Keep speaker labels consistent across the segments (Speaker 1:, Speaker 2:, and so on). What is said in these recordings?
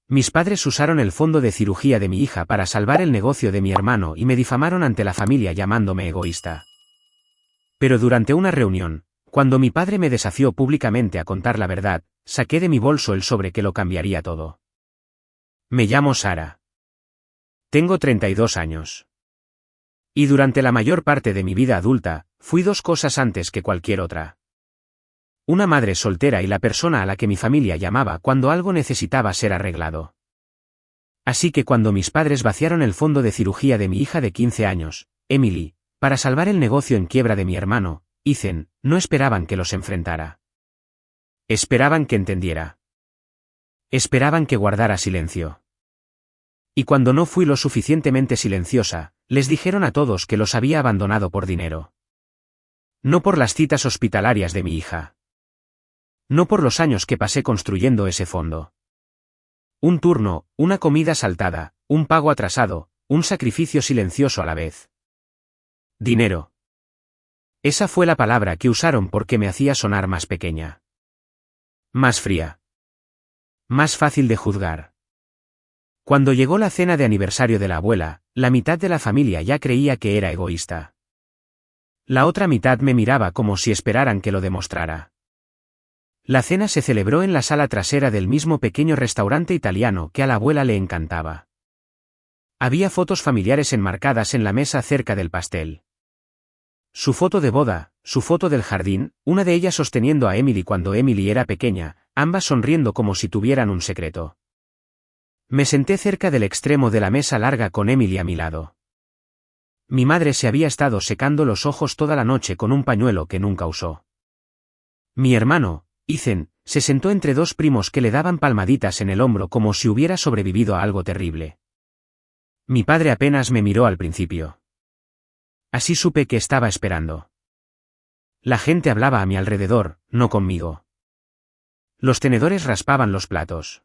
Speaker 1: Mis padres usaron el fondo de cirugía de mi hija para salvar el negocio de mi hermano y me difamaron ante la familia llamándome egoísta. Pero durante una reunión, cuando mi padre me desafió públicamente a contar la verdad, saqué de mi bolso el sobre que lo cambiaría todo. Me llamo Sara. Tengo 32 años. Y durante la mayor parte de mi vida adulta, fui dos cosas antes que cualquier otra. Una madre soltera y la persona a la que mi familia llamaba cuando algo necesitaba ser arreglado. Así que cuando mis padres vaciaron el fondo de cirugía de mi hija de 15 años, Emily, para salvar el negocio en quiebra de mi hermano, Ethan, no esperaban que los enfrentara. Esperaban que entendiera. Esperaban que guardara silencio. Y cuando no fui lo suficientemente silenciosa, les dijeron a todos que los había abandonado por dinero. No por las citas hospitalarias de mi hija. No por los años que pasé construyendo ese fondo. Un turno, una comida saltada, un pago atrasado, un sacrificio silencioso a la vez. Dinero. Esa fue la palabra que usaron porque me hacía sonar más pequeña. Más fría. Más fácil de juzgar. Cuando llegó la cena de aniversario de la abuela, la mitad de la familia ya creía que era egoísta. La otra mitad me miraba como si esperaran que lo demostrara. La cena se celebró en la sala trasera del mismo pequeño restaurante italiano que a la abuela le encantaba. Había fotos familiares enmarcadas en la mesa cerca del pastel. Su foto de boda, su foto del jardín, una de ellas sosteniendo a Emily cuando Emily era pequeña, ambas sonriendo como si tuvieran un secreto. Me senté cerca del extremo de la mesa larga con Emily a mi lado. Mi madre se había estado secando los ojos toda la noche con un pañuelo que nunca usó. Mi hermano, Ethan, se sentó entre dos primos que le daban palmaditas en el hombro como si hubiera sobrevivido a algo terrible. Mi padre apenas me miró al principio. Así supe que estaba esperando. La gente hablaba a mi alrededor, no conmigo. Los tenedores raspaban los platos.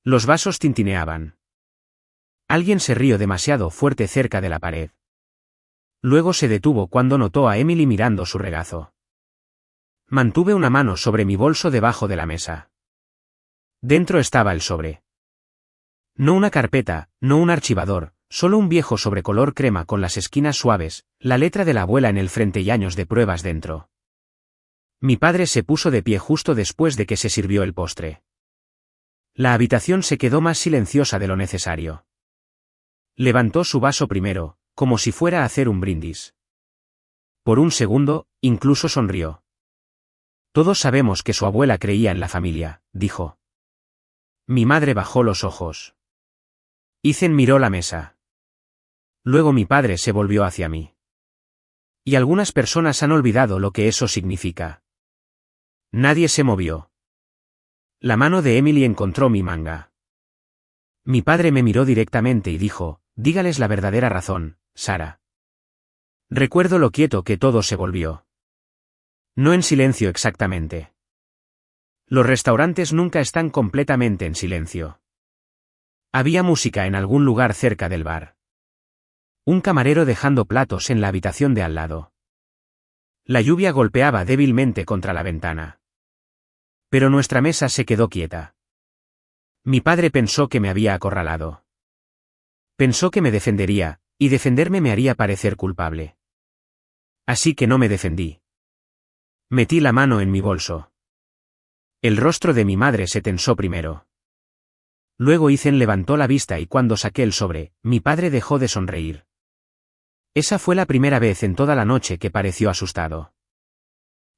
Speaker 1: Los vasos tintineaban. Alguien se rió demasiado fuerte cerca de la pared. Luego se detuvo cuando notó a Emily mirando su regazo. Mantuve una mano sobre mi bolso debajo de la mesa. Dentro estaba el sobre. No una carpeta, no un archivador, solo un viejo sobre color crema con las esquinas suaves, la letra de la abuela en el frente y años de pruebas dentro. Mi padre se puso de pie justo después de que se sirvió el postre. La habitación se quedó más silenciosa de lo necesario. Levantó su vaso primero, como si fuera a hacer un brindis. Por un segundo, incluso sonrió. Todos sabemos que su abuela creía en la familia, dijo. Mi madre bajó los ojos. Ethan miró la mesa. Luego mi padre se volvió hacia mí. Y algunas personas han olvidado lo que eso significa. Nadie se movió. La mano de Emily encontró mi manga. Mi padre me miró directamente y dijo, dígales la verdadera razón, Sara. Recuerdo lo quieto que todo se volvió. No en silencio exactamente. Los restaurantes nunca están completamente en silencio. Había música en algún lugar cerca del bar. Un camarero dejando platos en la habitación de al lado. La lluvia golpeaba débilmente contra la ventana. Pero nuestra mesa se quedó quieta. Mi padre pensó que me había acorralado. Pensó que me defendería, y defenderme me haría parecer culpable. Así que no me defendí. Metí la mano en mi bolso. El rostro de mi madre se tensó primero. Luego Ethan levantó la vista y cuando saqué el sobre, mi padre dejó de sonreír. Esa fue la primera vez en toda la noche que pareció asustado.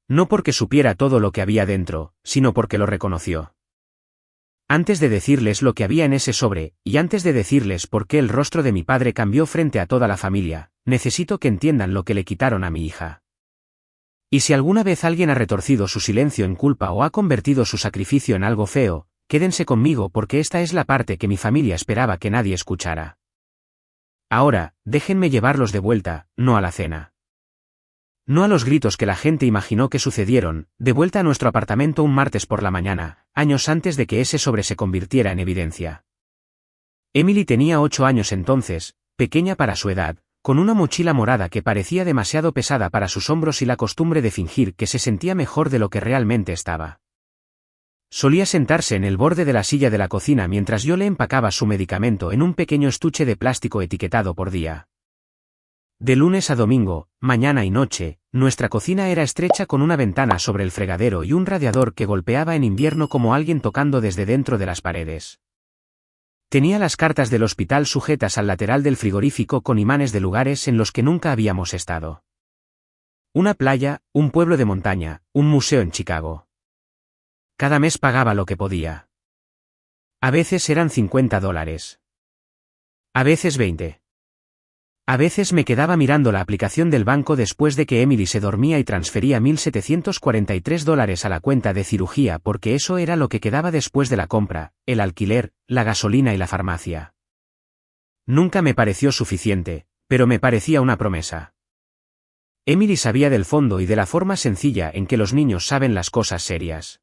Speaker 1: No porque supiera todo lo que había dentro, sino porque lo reconoció. Antes de decirles lo que había en ese sobre, y antes de decirles por qué el rostro de mi padre cambió frente a toda la familia, necesito que entiendan lo que le quitaron a mi hija. Y si alguna vez alguien ha retorcido su silencio en culpa o ha convertido su sacrificio en algo feo, quédense conmigo porque esta es la parte que mi familia esperaba que nadie escuchara. Ahora, déjenme llevarlos de vuelta, no a la cena. No a los gritos que la gente imaginó que sucedieron, de vuelta a nuestro apartamento un martes por la mañana, años antes de que ese sobre se convirtiera en evidencia. Emily tenía 8 años entonces, pequeña para su edad, con una mochila morada que parecía demasiado pesada para sus hombros y la costumbre de fingir que se sentía mejor de lo que realmente estaba. Solía sentarse en el borde de la silla de la cocina mientras yo le empacaba su medicamento en un pequeño estuche de plástico etiquetado por día. De lunes a domingo, mañana y noche, nuestra cocina era estrecha con una ventana sobre el fregadero y un radiador que golpeaba en invierno como alguien tocando desde dentro de las paredes. Tenía las cartas del hospital sujetas al lateral del frigorífico con imanes de lugares en los que nunca habíamos estado. Una playa, un pueblo de montaña, un museo en Chicago. Cada mes pagaba lo que podía. A veces eran $50. A veces 20. A veces me quedaba mirando la aplicación del banco después de que Emily se dormía y transfería $1,743 a la cuenta de cirugía porque eso era lo que quedaba después de la compra, el alquiler, la gasolina y la farmacia. Nunca me pareció suficiente, pero me parecía una promesa. Emily sabía del fondo y de la forma sencilla en que los niños saben las cosas serias.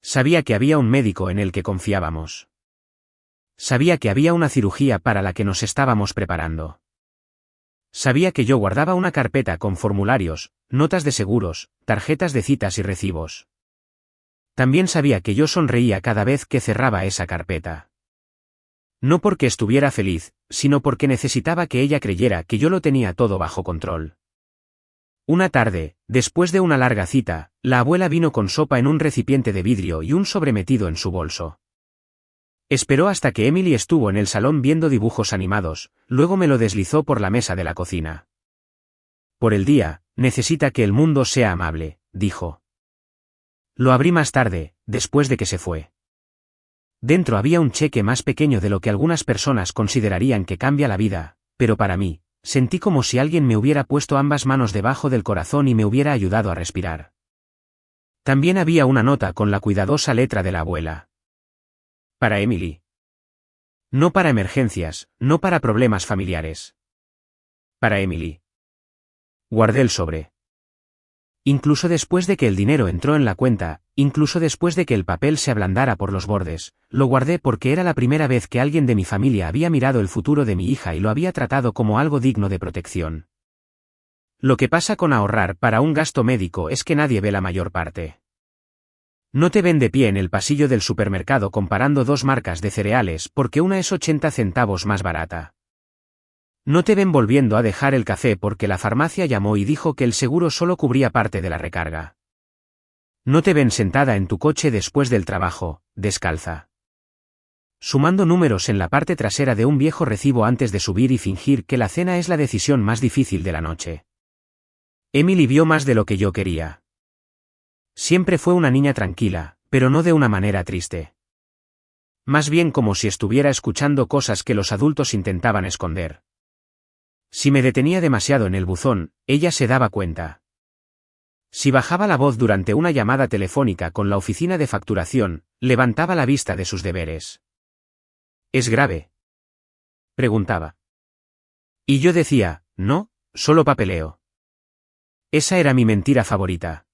Speaker 1: Sabía que había un médico en el que confiábamos. Sabía que había una cirugía para la que nos estábamos preparando. Sabía que yo guardaba una carpeta con formularios, notas de seguros, tarjetas de citas y recibos. También sabía que yo sonreía cada vez que cerraba esa carpeta. No porque estuviera feliz, sino porque necesitaba que ella creyera que yo lo tenía todo bajo control. Una tarde, después de una larga cita, la abuela vino con sopa en un recipiente de vidrio y un sobre metido en su bolso. Esperó hasta que Emily estuvo en el salón viendo dibujos animados, luego me lo deslizó por la mesa de la cocina. Por el día, necesita que el mundo sea amable, dijo. Lo abrí más tarde, después de que se fue. Dentro había un cheque más pequeño de lo que algunas personas considerarían que cambia la vida, pero para mí, sentí como si alguien me hubiera puesto ambas manos debajo del corazón y me hubiera ayudado a respirar. También había una nota con la cuidadosa letra de la abuela. Para Emily. No para emergencias, no para problemas familiares. Para Emily. Guardé el sobre. Incluso después de que el dinero entró en la cuenta, incluso después de que el papel se ablandara por los bordes, lo guardé porque era la primera vez que alguien de mi familia había mirado el futuro de mi hija y lo había tratado como algo digno de protección. Lo que pasa con ahorrar para un gasto médico es que nadie ve la mayor parte. No te ven de pie en el pasillo del supermercado comparando dos marcas de cereales porque una es 80 centavos más barata. No te ven volviendo a dejar el café porque la farmacia llamó y dijo que el seguro solo cubría parte de la recarga. No te ven sentada en tu coche después del trabajo, descalza. Sumando números en la parte trasera de un viejo recibo antes de subir y fingir que la cena es la decisión más difícil de la noche. Emily vio más de lo que yo quería. Siempre fue una niña tranquila, pero no de una manera triste. Más bien como si estuviera escuchando cosas que los adultos intentaban esconder. Si me detenía demasiado en el buzón, ella se daba cuenta. Si bajaba la voz durante una llamada telefónica con la oficina de facturación, levantaba la vista de sus deberes. ¿Es grave?, preguntaba. Y yo decía, no, solo papeleo. Esa era mi mentira favorita.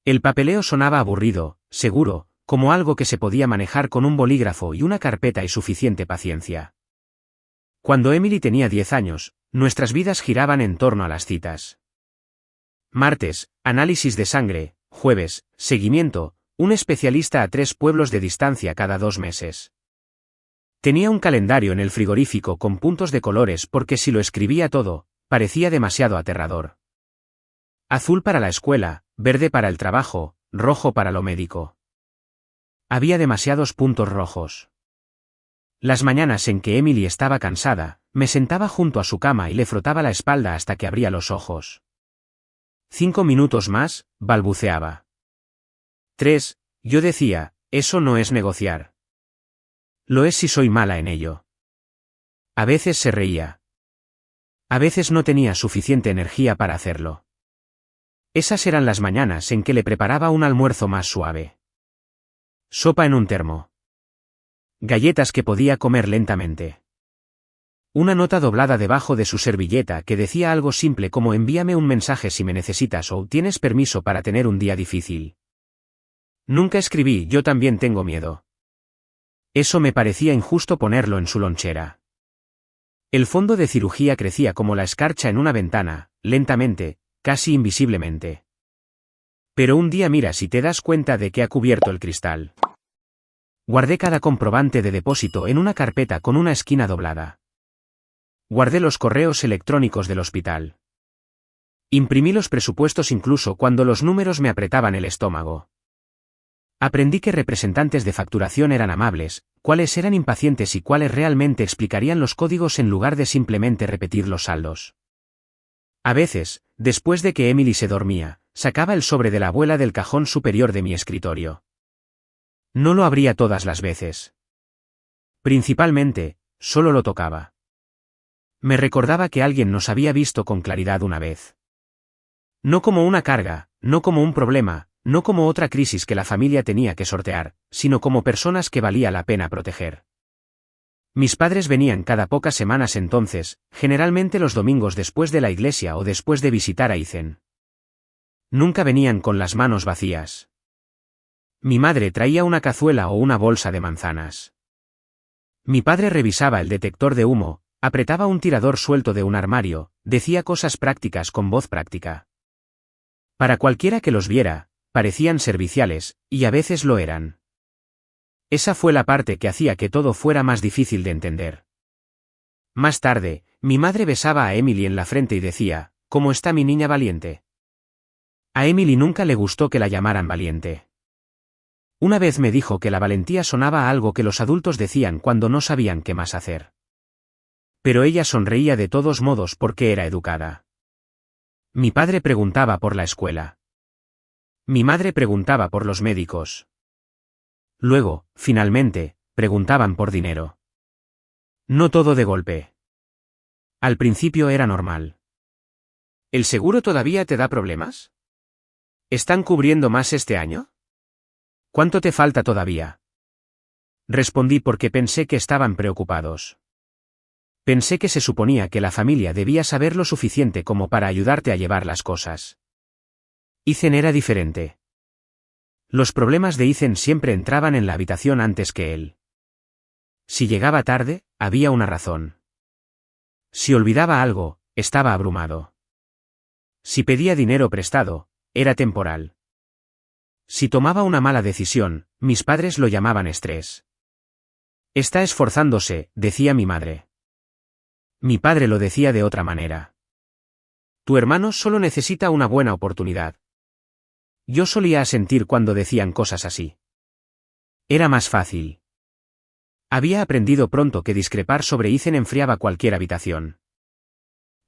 Speaker 1: El papeleo sonaba aburrido, seguro, como algo que se podía manejar con un bolígrafo y una carpeta y suficiente paciencia. Cuando Emily tenía 10 años, nuestras vidas giraban en torno a las citas. Martes, análisis de sangre; jueves, seguimiento, un especialista a 3 pueblos de distancia cada 2 meses. Tenía un calendario en el frigorífico con puntos de colores porque si lo escribía todo, parecía demasiado aterrador. Azul para la escuela, verde para el trabajo, rojo para lo médico. Había demasiados puntos rojos. Las mañanas en que Emily estaba cansada, me sentaba junto a su cama y le frotaba la espalda hasta que abría los ojos. 5 minutos más, balbuceaba. 3, yo decía, eso no es negociar. Lo es si soy mala en ello. A veces se reía. A veces no tenía suficiente energía para hacerlo. Esas eran las mañanas en que le preparaba un almuerzo más suave. Sopa en un termo. Galletas que podía comer lentamente. Una nota doblada debajo de su servilleta que decía algo simple como envíame un mensaje si me necesitas o tienes permiso para tener un día difícil. Nunca escribí yo también tengo miedo. Eso me parecía injusto ponerlo en su lonchera. El fondo de cirugía crecía como la escarcha en una ventana, lentamente, casi invisiblemente. Pero un día mira si te das cuenta de que ha cubierto el cristal. Guardé cada comprobante de depósito en una carpeta con una esquina doblada. Guardé los correos electrónicos del hospital. Imprimí los presupuestos incluso cuando los números me apretaban el estómago. Aprendí que representantes de facturación eran amables, cuáles eran impacientes y cuáles realmente explicarían los códigos en lugar de simplemente repetir los saldos. A veces, después de que Emily se dormía, sacaba el sobre de la abuela del cajón superior de mi escritorio. No lo abría todas las veces. Principalmente, solo lo tocaba. Me recordaba que alguien nos había visto con claridad una vez. No como una carga, no como un problema, no como otra crisis que la familia tenía que sortear, sino como personas que valía la pena proteger. Mis padres venían cada pocas semanas entonces, generalmente los domingos después de la iglesia o después de visitar a Ethan. Nunca venían con las manos vacías. Mi madre traía una cazuela o una bolsa de manzanas. Mi padre revisaba el detector de humo, apretaba un tirador suelto de un armario, decía cosas prácticas con voz práctica. Para cualquiera que los viera, parecían serviciales, y a veces lo eran. Esa fue la parte que hacía que todo fuera más difícil de entender. Más tarde, mi madre besaba a Emily en la frente y decía, «¿Cómo está mi niña valiente?». A Emily nunca le gustó que la llamaran valiente. Una vez me dijo que la valentía sonaba a algo que los adultos decían cuando no sabían qué más hacer. Pero ella sonreía de todos modos porque era educada. Mi padre preguntaba por la escuela. Mi madre preguntaba por los médicos. Luego, finalmente, preguntaban por dinero. No todo de golpe. Al principio era normal. ¿El seguro todavía te da problemas? ¿Están cubriendo más este año? ¿Cuánto te falta todavía? Respondí porque pensé que estaban preocupados. Pensé que se suponía que la familia debía saber lo suficiente como para ayudarte a llevar las cosas. Ethan era diferente. Los problemas de Ethan siempre entraban en la habitación antes que él. Si llegaba tarde, había una razón. Si olvidaba algo, estaba abrumado. Si pedía dinero prestado, era temporal. Si tomaba una mala decisión, mis padres lo llamaban estrés. Está esforzándose, decía mi madre. Mi padre lo decía de otra manera. Tu hermano solo necesita una buena oportunidad. Yo solía asentir cuando decían cosas así. Era más fácil. Había aprendido pronto que discrepar sobre Ethan enfriaba cualquier habitación.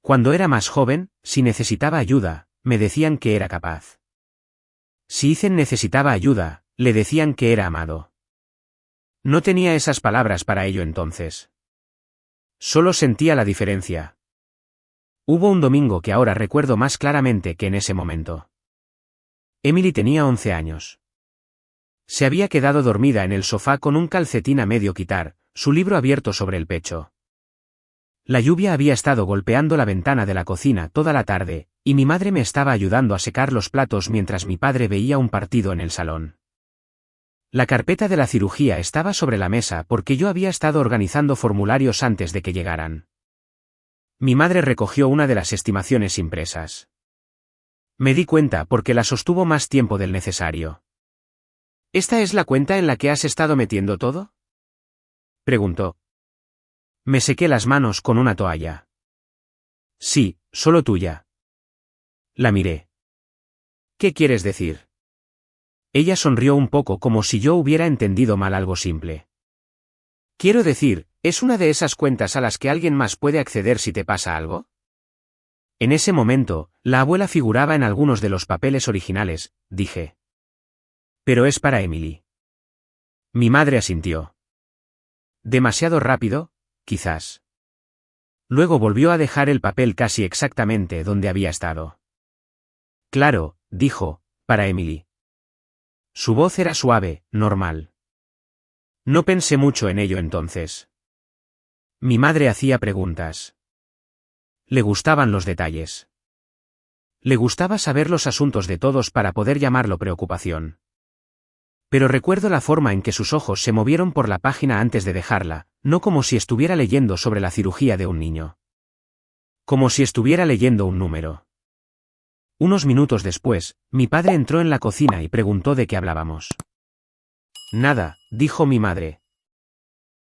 Speaker 1: Cuando era más joven, si necesitaba ayuda, me decían que era capaz. Si Ethan necesitaba ayuda, le decían que era amado. No tenía esas palabras para ello entonces. Solo sentía la diferencia. Hubo un domingo que ahora recuerdo más claramente que en ese momento. Emily tenía 11 años. Se había quedado dormida en el sofá con un calcetín a medio quitar, su libro abierto sobre el pecho. La lluvia había estado golpeando la ventana de la cocina toda la tarde, y mi madre me estaba ayudando a secar los platos mientras mi padre veía un partido en el salón. La carpeta de la cirugía estaba sobre la mesa porque yo había estado organizando formularios antes de que llegaran. Mi madre recogió una de las estimaciones impresas. Me di cuenta porque la sostuvo más tiempo del necesario. ¿Esta es la cuenta en la que has estado metiendo todo?, preguntó. Me sequé las manos con una toalla. Sí, solo tuya. La miré. ¿Qué quieres decir? Ella sonrió un poco como si yo hubiera entendido mal algo simple. Quiero decir, ¿es una de esas cuentas a las que alguien más puede acceder si te pasa algo? En ese momento, la abuela figuraba en algunos de los papeles originales, dije. Pero es para Emily. Mi madre asintió. Demasiado rápido, quizás. Luego volvió a dejar el papel casi exactamente donde había estado. Claro, dijo, para Emily. Su voz era suave, normal. No pensé mucho en ello entonces. Mi madre hacía preguntas. Le gustaban los detalles. Le gustaba saber los asuntos de todos para poder llamarlo preocupación. Pero recuerdo la forma en que sus ojos se movieron por la página antes de dejarla, no como si estuviera leyendo sobre la cirugía de un niño. Como si estuviera leyendo un número. Unos minutos después, mi padre entró en la cocina y preguntó de qué hablábamos. Nada, dijo mi madre.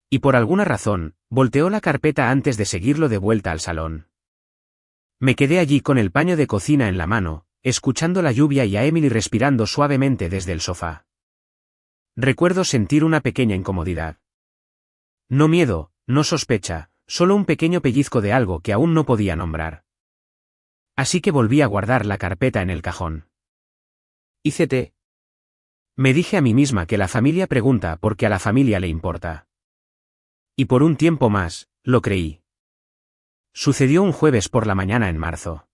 Speaker 1: Y por alguna razón, volteó la carpeta antes de seguirlo de vuelta al salón. Me quedé allí con el paño de cocina en la mano, escuchando la lluvia y a Emily respirando suavemente desde el sofá. Recuerdo sentir una pequeña incomodidad. No miedo, no sospecha, solo un pequeño pellizco de algo que aún no podía nombrar. Así que volví a guardar la carpeta en el cajón. Hice té. Me dije a mí misma que la familia pregunta porque a la familia le importa. Y por un tiempo más, lo creí. Sucedió un jueves por la mañana en marzo.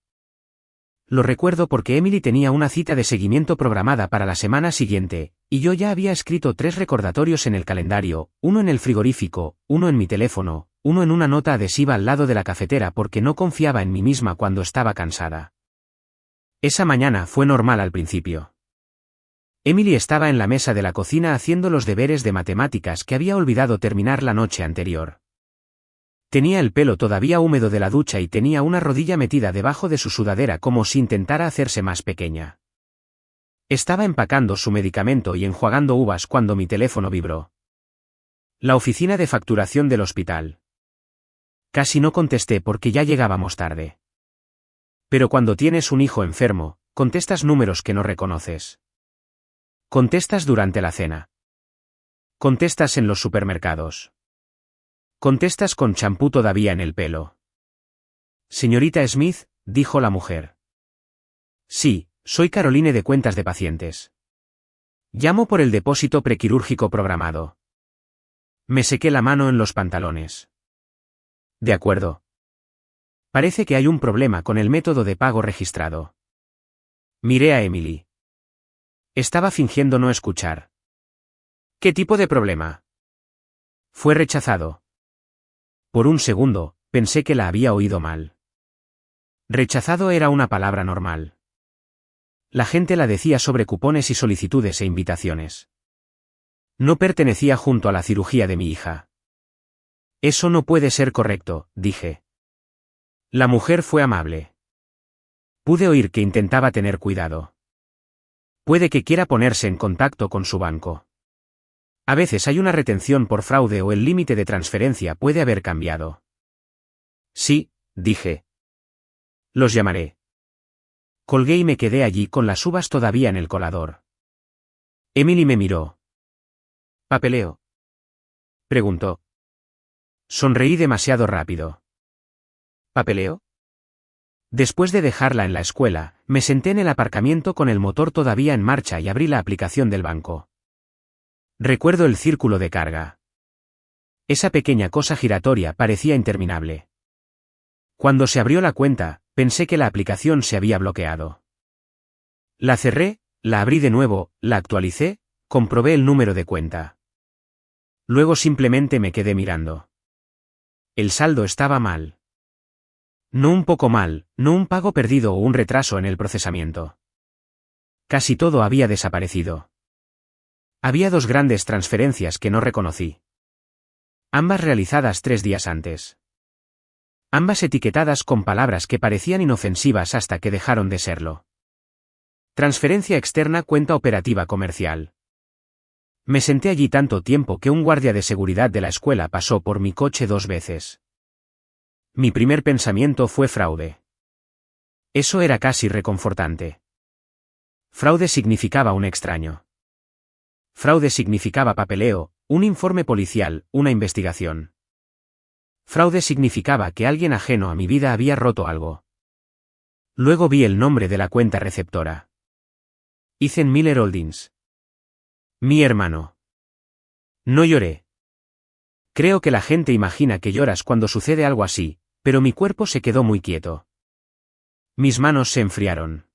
Speaker 1: Lo recuerdo porque Emily tenía una cita de seguimiento programada para la semana siguiente, y yo ya había escrito 3 recordatorios en el calendario, uno en el frigorífico, uno en mi teléfono, uno en una nota adhesiva al lado de la cafetera porque no confiaba en mí misma cuando estaba cansada. Esa mañana fue normal al principio. Emily estaba en la mesa de la cocina haciendo los deberes de matemáticas que había olvidado terminar la noche anterior. Tenía el pelo todavía húmedo de la ducha y tenía una rodilla metida debajo de su sudadera como si intentara hacerse más pequeña. Estaba empacando su medicamento y enjuagando uvas cuando mi teléfono vibró. La oficina de facturación del hospital. Casi no contesté porque ya llegábamos tarde. Pero cuando tienes un hijo enfermo, contestas números que no reconoces. Contestas durante la cena. Contestas en los supermercados. Contestas con champú todavía en el pelo. Señorita Smith, dijo la mujer. Sí, soy Caroline de cuentas de pacientes. Llamo por el depósito prequirúrgico programado. Me sequé la mano en los pantalones. De acuerdo. Parece que hay un problema con el método de pago registrado. Miré a Emily. Estaba fingiendo no escuchar. ¿Qué tipo de problema? Fue rechazado. Por un segundo, pensé que la había oído mal. Rechazado era una palabra normal. La gente la decía sobre cupones y solicitudes e invitaciones. No pertenecía junto a la cirugía de mi hija. Eso no puede ser correcto, dije. La mujer fue amable. Pude oír que intentaba tener cuidado. Puede que quiera ponerse en contacto con su banco. A veces hay una retención por fraude o el límite de transferencia puede haber cambiado. Sí, dije. Los llamaré. Colgué y me quedé allí con las uvas todavía en el colador. Emily me miró. ¿Papeleo? Preguntó. Sonreí demasiado rápido. ¿Papeleo? Después de dejarla en la escuela, me senté en el aparcamiento con el motor todavía en marcha y abrí la aplicación del banco. Recuerdo el círculo de carga. Esa pequeña cosa giratoria parecía interminable. Cuando se abrió la cuenta, pensé que la aplicación se había bloqueado. La cerré, la abrí de nuevo, la actualicé, comprobé el número de cuenta. Luego simplemente me quedé mirando. El saldo estaba mal. No un poco mal, no un pago perdido o un retraso en el procesamiento. Casi todo había desaparecido. Había 2 grandes transferencias que no reconocí. Ambas realizadas 3 días antes. Ambas etiquetadas con palabras que parecían inofensivas hasta que dejaron de serlo. Transferencia externa cuenta operativa comercial. Me senté allí tanto tiempo que un guardia de seguridad de la escuela pasó por mi coche 2 veces. Mi primer pensamiento fue fraude. Eso era casi reconfortante. Fraude significaba un extraño. Fraude significaba papeleo, un informe policial, una investigación. Fraude significaba que alguien ajeno a mi vida había roto algo. Luego vi el nombre de la cuenta receptora. Ethan Miller Holdings. Mi hermano. No lloré. Creo que la gente imagina que lloras cuando sucede algo así, pero mi cuerpo se quedó muy quieto. Mis manos se enfriaron.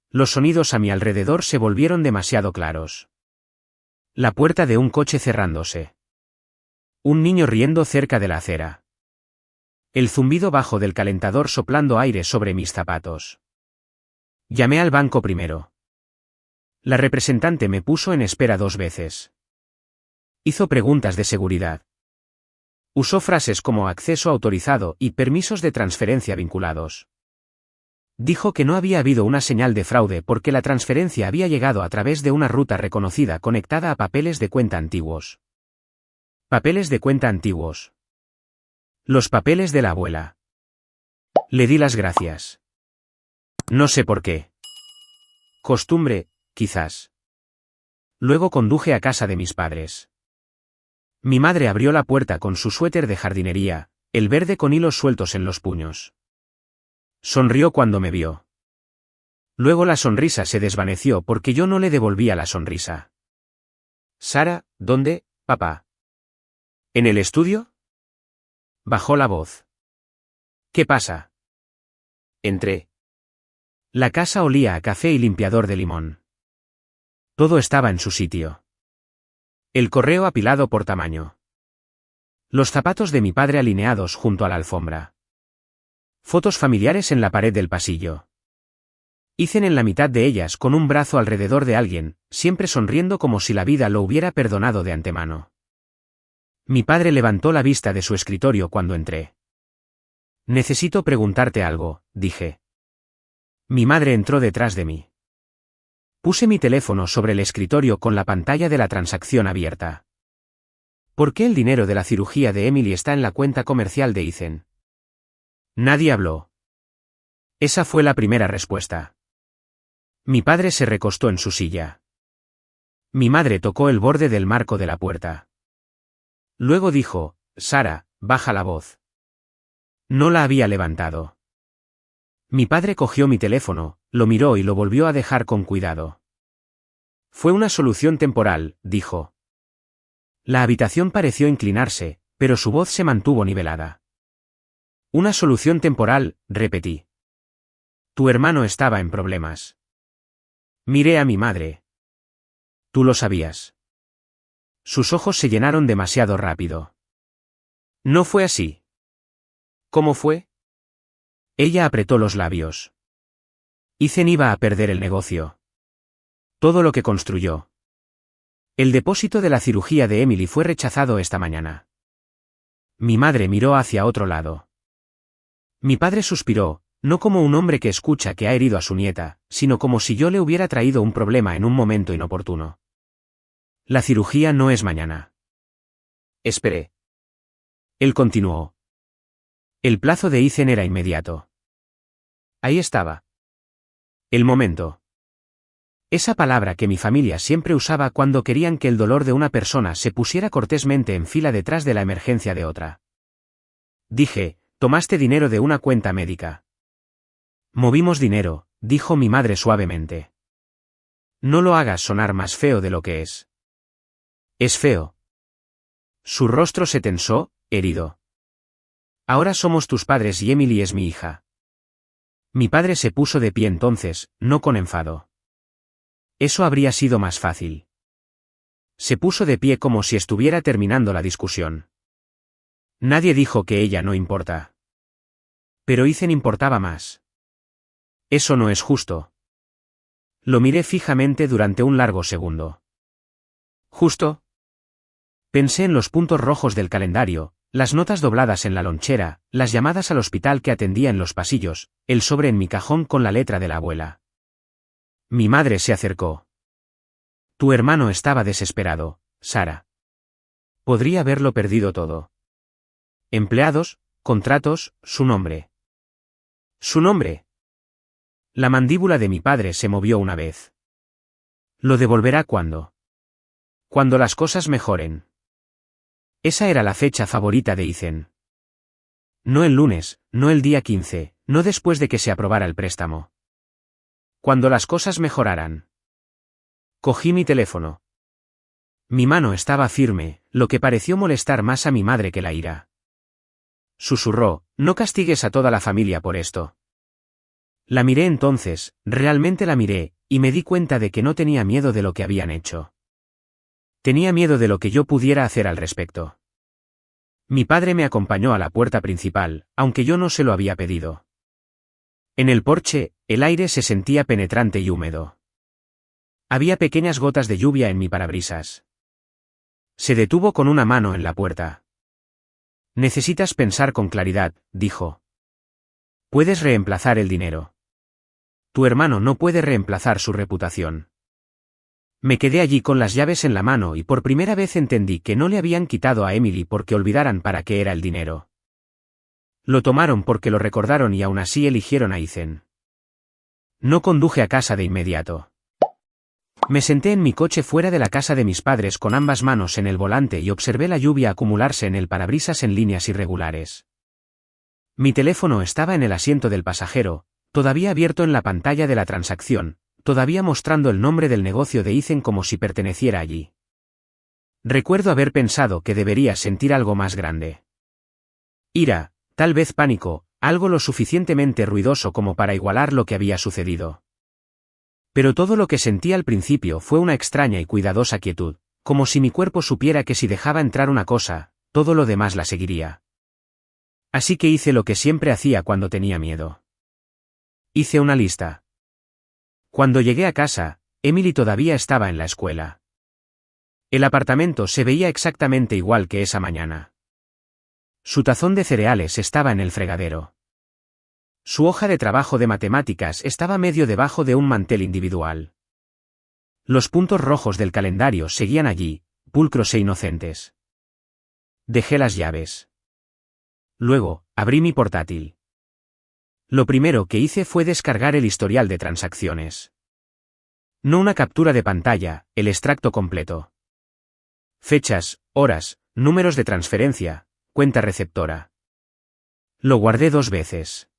Speaker 1: Los sonidos a mi alrededor se volvieron demasiado claros. La puerta de un coche cerrándose. Un niño riendo cerca de la acera. El zumbido bajo del calentador soplando aire sobre mis zapatos. Llamé al banco primero. La representante me puso en espera 2 veces. Hizo preguntas de seguridad. Usó frases como acceso autorizado y permisos de transferencia vinculados. Dijo que no había habido una señal de fraude porque la transferencia había llegado a través de una ruta reconocida conectada a papeles de cuenta antiguos. Papeles de cuenta antiguos. Los papeles de la abuela. Le di las gracias. No sé por qué. Costumbre, quizás. Luego conduje a casa de mis padres. Mi madre abrió la puerta con su suéter de jardinería, el verde con hilos sueltos en los puños. Sonrió cuando me vio. Luego la sonrisa se desvaneció porque yo no le devolvía la sonrisa. Sara, ¿dónde, papá? ¿En el estudio? Bajó la voz. ¿Qué pasa? Entré. La casa olía a café y limpiador de limón. Todo estaba en su sitio. El correo apilado por tamaño. Los zapatos de mi padre alineados junto a la alfombra. Fotos familiares en la pared del pasillo. Ethan en la mitad de ellas con un brazo alrededor de alguien, siempre sonriendo como si la vida lo hubiera perdonado de antemano. Mi padre levantó la vista de su escritorio cuando entré. Necesito preguntarte algo, dije. Mi madre entró detrás de mí. Puse mi teléfono sobre el escritorio con la pantalla de la transacción abierta. ¿Por qué el dinero de la cirugía de Emily está en la cuenta comercial de Ethan? Nadie habló. Esa fue la primera respuesta. Mi padre se recostó en su silla. Mi madre tocó el borde del marco de la puerta. Luego dijo, Sara, baja la voz. No la había levantado. Mi padre cogió mi teléfono, lo miró y lo volvió a dejar con cuidado. Fue una solución temporal, dijo. La habitación pareció inclinarse, pero su voz se mantuvo nivelada. Una solución temporal, repetí. Tu hermano estaba en problemas. Miré a mi madre. Tú lo sabías. Sus ojos se llenaron demasiado rápido. No fue así. ¿Cómo fue? Ella apretó los labios. Ethan iba a perder el negocio. Todo lo que construyó. El depósito de la cirugía de Emily fue rechazado esta mañana. Mi madre miró hacia otro lado. Mi padre suspiró, no como un hombre que escucha que ha herido a su nieta, sino como si yo le hubiera traído un problema en un momento inoportuno. La cirugía no es mañana. Esperé. Él continuó. El plazo de Ethan era inmediato. Ahí estaba. El momento. Esa palabra que mi familia siempre usaba cuando querían que el dolor de una persona se pusiera cortésmente en fila detrás de la emergencia de otra. Dije, tomaste dinero de una cuenta médica. Movimos dinero, dijo mi madre suavemente. No lo hagas sonar más feo de lo que es. Es feo. Su rostro se tensó, herido. Ahora somos tus padres y Emily es mi hija. Mi padre se puso de pie entonces, no con enfado. Eso habría sido más fácil. Se puso de pie como si estuviera terminando la discusión. Nadie dijo que ella no importa. Pero Ethan importaba más. Eso no es justo. Lo miré fijamente durante un largo segundo. ¿Justo? Pensé en los puntos rojos del calendario, las notas dobladas en la lonchera, las llamadas al hospital que atendía en los pasillos, el sobre en mi cajón con la letra de la abuela. Mi madre se acercó. Tu hermano estaba desesperado, Sara. Podría haberlo perdido todo. Empleados, contratos, su nombre. ¿Su nombre? La mandíbula de mi padre se movió una vez. Lo devolverá cuando. Cuando las cosas mejoren. Esa era la fecha favorita de Ethan. No el lunes, no el día 15, no después de que se aprobara el préstamo. Cuando las cosas mejoraran. Cogí mi teléfono. Mi mano estaba firme, lo que pareció molestar más a mi madre que la ira. Susurró, no castigues a toda la familia por esto. La miré entonces, realmente la miré, y me di cuenta de que no tenía miedo de lo que habían hecho. Tenía miedo de lo que yo pudiera hacer al respecto. Mi padre me acompañó a la puerta principal, aunque yo no se lo había pedido. En el porche, el aire se sentía penetrante y húmedo. Había pequeñas gotas de lluvia en mi parabrisas. Se detuvo con una mano en la puerta. Necesitas pensar con claridad, dijo. Puedes reemplazar el dinero. Tu hermano no puede reemplazar su reputación. Me quedé allí con las llaves en la mano y por primera vez entendí que no le habían quitado a Emily porque olvidaran para qué era el dinero. Lo tomaron porque lo recordaron y aún así eligieron a Ethan. No conduje a casa de inmediato. Me senté en mi coche fuera de la casa de mis padres con ambas manos en el volante y observé la lluvia acumularse en el parabrisas en líneas irregulares. Mi teléfono estaba en el asiento del pasajero, todavía abierto en la pantalla de la transacción, todavía mostrando el nombre del negocio de Ethan como si perteneciera allí. Recuerdo haber pensado que debería sentir algo más grande. Ira, tal vez pánico, algo lo suficientemente ruidoso como para igualar lo que había sucedido. Pero todo lo que sentí al principio fue una extraña y cuidadosa quietud, como si mi cuerpo supiera que si dejaba entrar una cosa, todo lo demás la seguiría. Así que hice lo que siempre hacía cuando tenía miedo. Hice una lista. Cuando llegué a casa, Emily todavía estaba en la escuela. El apartamento se veía exactamente igual que esa mañana. Su tazón de cereales estaba en el fregadero. Su hoja de trabajo de matemáticas estaba medio debajo de un mantel individual. Los puntos rojos del calendario seguían allí, pulcros e inocentes. Dejé las llaves. Luego, abrí mi portátil. Lo primero que hice fue descargar el historial de transacciones. No una captura de pantalla, el extracto completo. Fechas, horas, números de transferencia, cuenta receptora. Lo guardé 2 veces.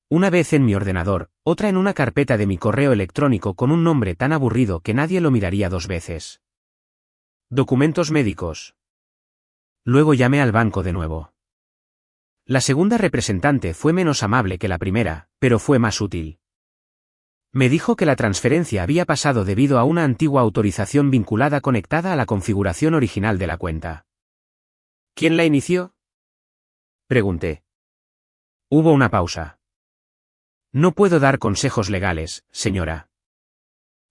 Speaker 1: Una vez en mi ordenador, otra en una carpeta de mi correo electrónico con un nombre tan aburrido que nadie lo miraría 2 veces. Documentos médicos. Luego llamé al banco de nuevo. La segunda representante fue menos amable que la primera, pero fue más útil. Me dijo que la transferencia había pasado debido a una antigua autorización vinculada conectada a la configuración original de la cuenta. ¿Quién la inició?, pregunté. Hubo una pausa. No puedo dar consejos legales, señora.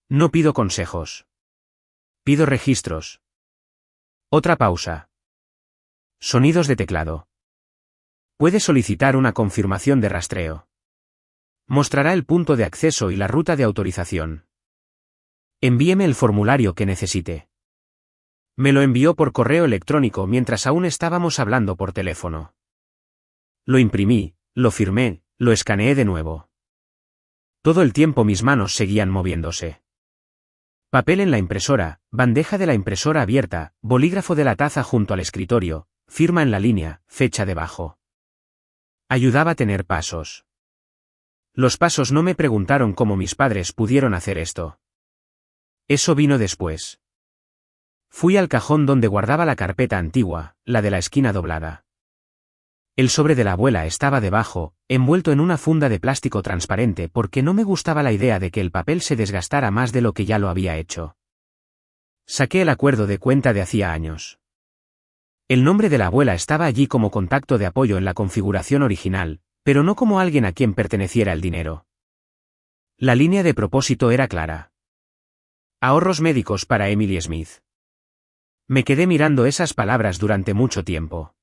Speaker 1: No pido consejos. Pido registros. Otra pausa. Sonidos de teclado. Puede solicitar una confirmación de rastreo. Mostrará el punto de acceso y la ruta de autorización. Envíeme el formulario que necesite. Me lo envió por correo electrónico mientras aún estábamos hablando por teléfono. Lo imprimí, lo firmé, lo escaneé de nuevo. Todo el tiempo mis manos seguían moviéndose. Papel en la impresora, bandeja de la impresora abierta, bolígrafo de la taza junto al escritorio, firma en la línea, fecha debajo. Ayudaba a tener pasos. Los pasos no me preguntaron cómo mis padres pudieron hacer esto. Eso vino después. Fui al cajón donde guardaba la carpeta antigua, la de la esquina doblada. El sobre de la abuela estaba debajo, envuelto en una funda de plástico transparente porque no me gustaba la idea de que el papel se desgastara más de lo que ya lo había hecho. Saqué el acuerdo de cuenta de hacía años. El nombre de la abuela estaba allí como contacto de apoyo en la configuración original, pero no como alguien a quien perteneciera el dinero. La línea de propósito era clara. Ahorros médicos para Emily Smith. Me quedé mirando esas palabras durante mucho tiempo.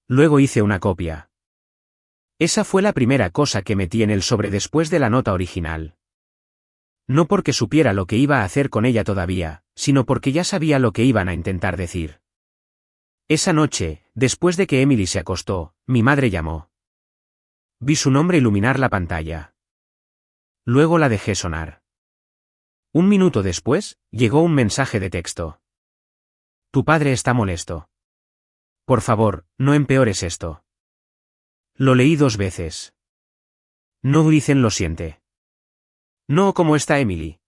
Speaker 1: Luego hice una copia. Esa fue la primera cosa que metí en el sobre después de la nota original. No porque supiera lo que iba a hacer con ella todavía, sino porque ya sabía lo que iban a intentar decir. Esa noche, después de que Emily se acostó, mi madre llamó. Vi su nombre iluminar la pantalla. Luego la dejé sonar. 1 minuto después, llegó un mensaje de texto. Tu padre está molesto. Por favor, no empeores esto. Lo leí 2 veces. No dicen lo siente. No, ¿cómo está Emily?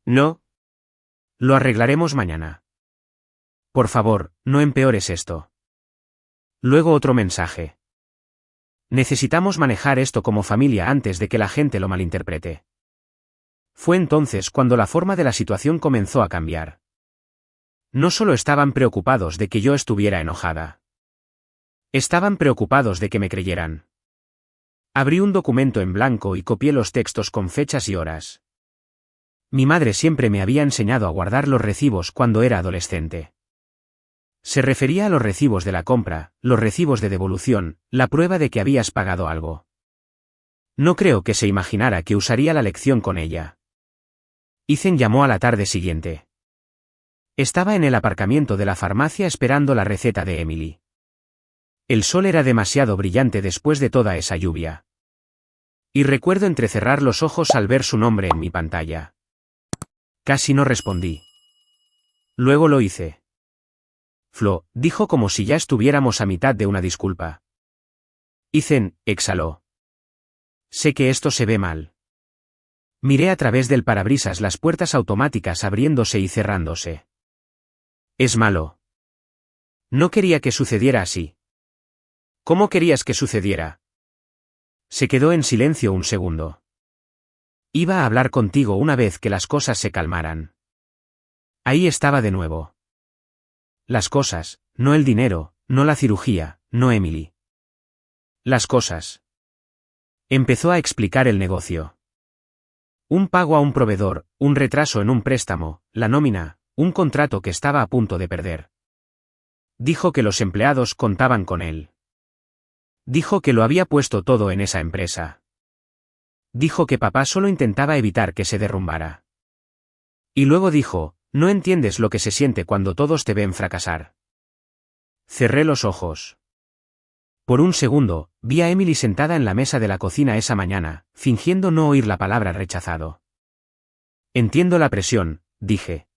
Speaker 1: No. Lo arreglaremos mañana. Por favor, no empeores esto. Luego otro mensaje. Necesitamos manejar esto como familia antes de que la gente lo malinterprete. Fue entonces cuando la forma de la situación comenzó a cambiar. No solo estaban preocupados de que yo estuviera enojada. Estaban preocupados de que me creyeran. Abrí un documento en blanco y copié los textos con fechas y horas. Mi madre siempre me había enseñado a guardar los recibos cuando era adolescente. Se refería a los recibos de la compra, los recibos de devolución, la prueba de que habías pagado algo. No creo que se imaginara que usaría la lección con ella. Ethan llamó a la tarde siguiente. Estaba en el aparcamiento de la farmacia esperando la receta de Emily. El sol era demasiado brillante después de toda esa lluvia. Y recuerdo entrecerrar los ojos al ver su nombre en mi pantalla. Casi no respondí. Luego lo hice. Flo, dijo como si ya estuviéramos a mitad de una disculpa. Ethan, exhaló. Sé que esto se ve mal. Miré a través del parabrisas las puertas automáticas abriéndose y cerrándose. Es malo. No quería que sucediera así. ¿Cómo querías que sucediera? Se quedó en silencio un segundo. Iba a hablar contigo una vez que las cosas se calmaran. Ahí estaba de nuevo. Las cosas, no el dinero, no la cirugía, no Emily. Las cosas. Empezó a explicar el negocio. Un pago a un proveedor, un retraso en un préstamo, la nómina, un contrato que estaba a punto de perder. Dijo que los empleados contaban con él. Dijo que lo había puesto todo en esa empresa. Dijo que papá solo intentaba evitar que se derrumbara. Y luego dijo, no entiendes lo que se siente cuando todos te ven fracasar. Cerré los ojos. Por un segundo, vi a Emily sentada en la mesa de la cocina esa mañana, fingiendo no oír la palabra rechazado. Entiendo la presión, dije.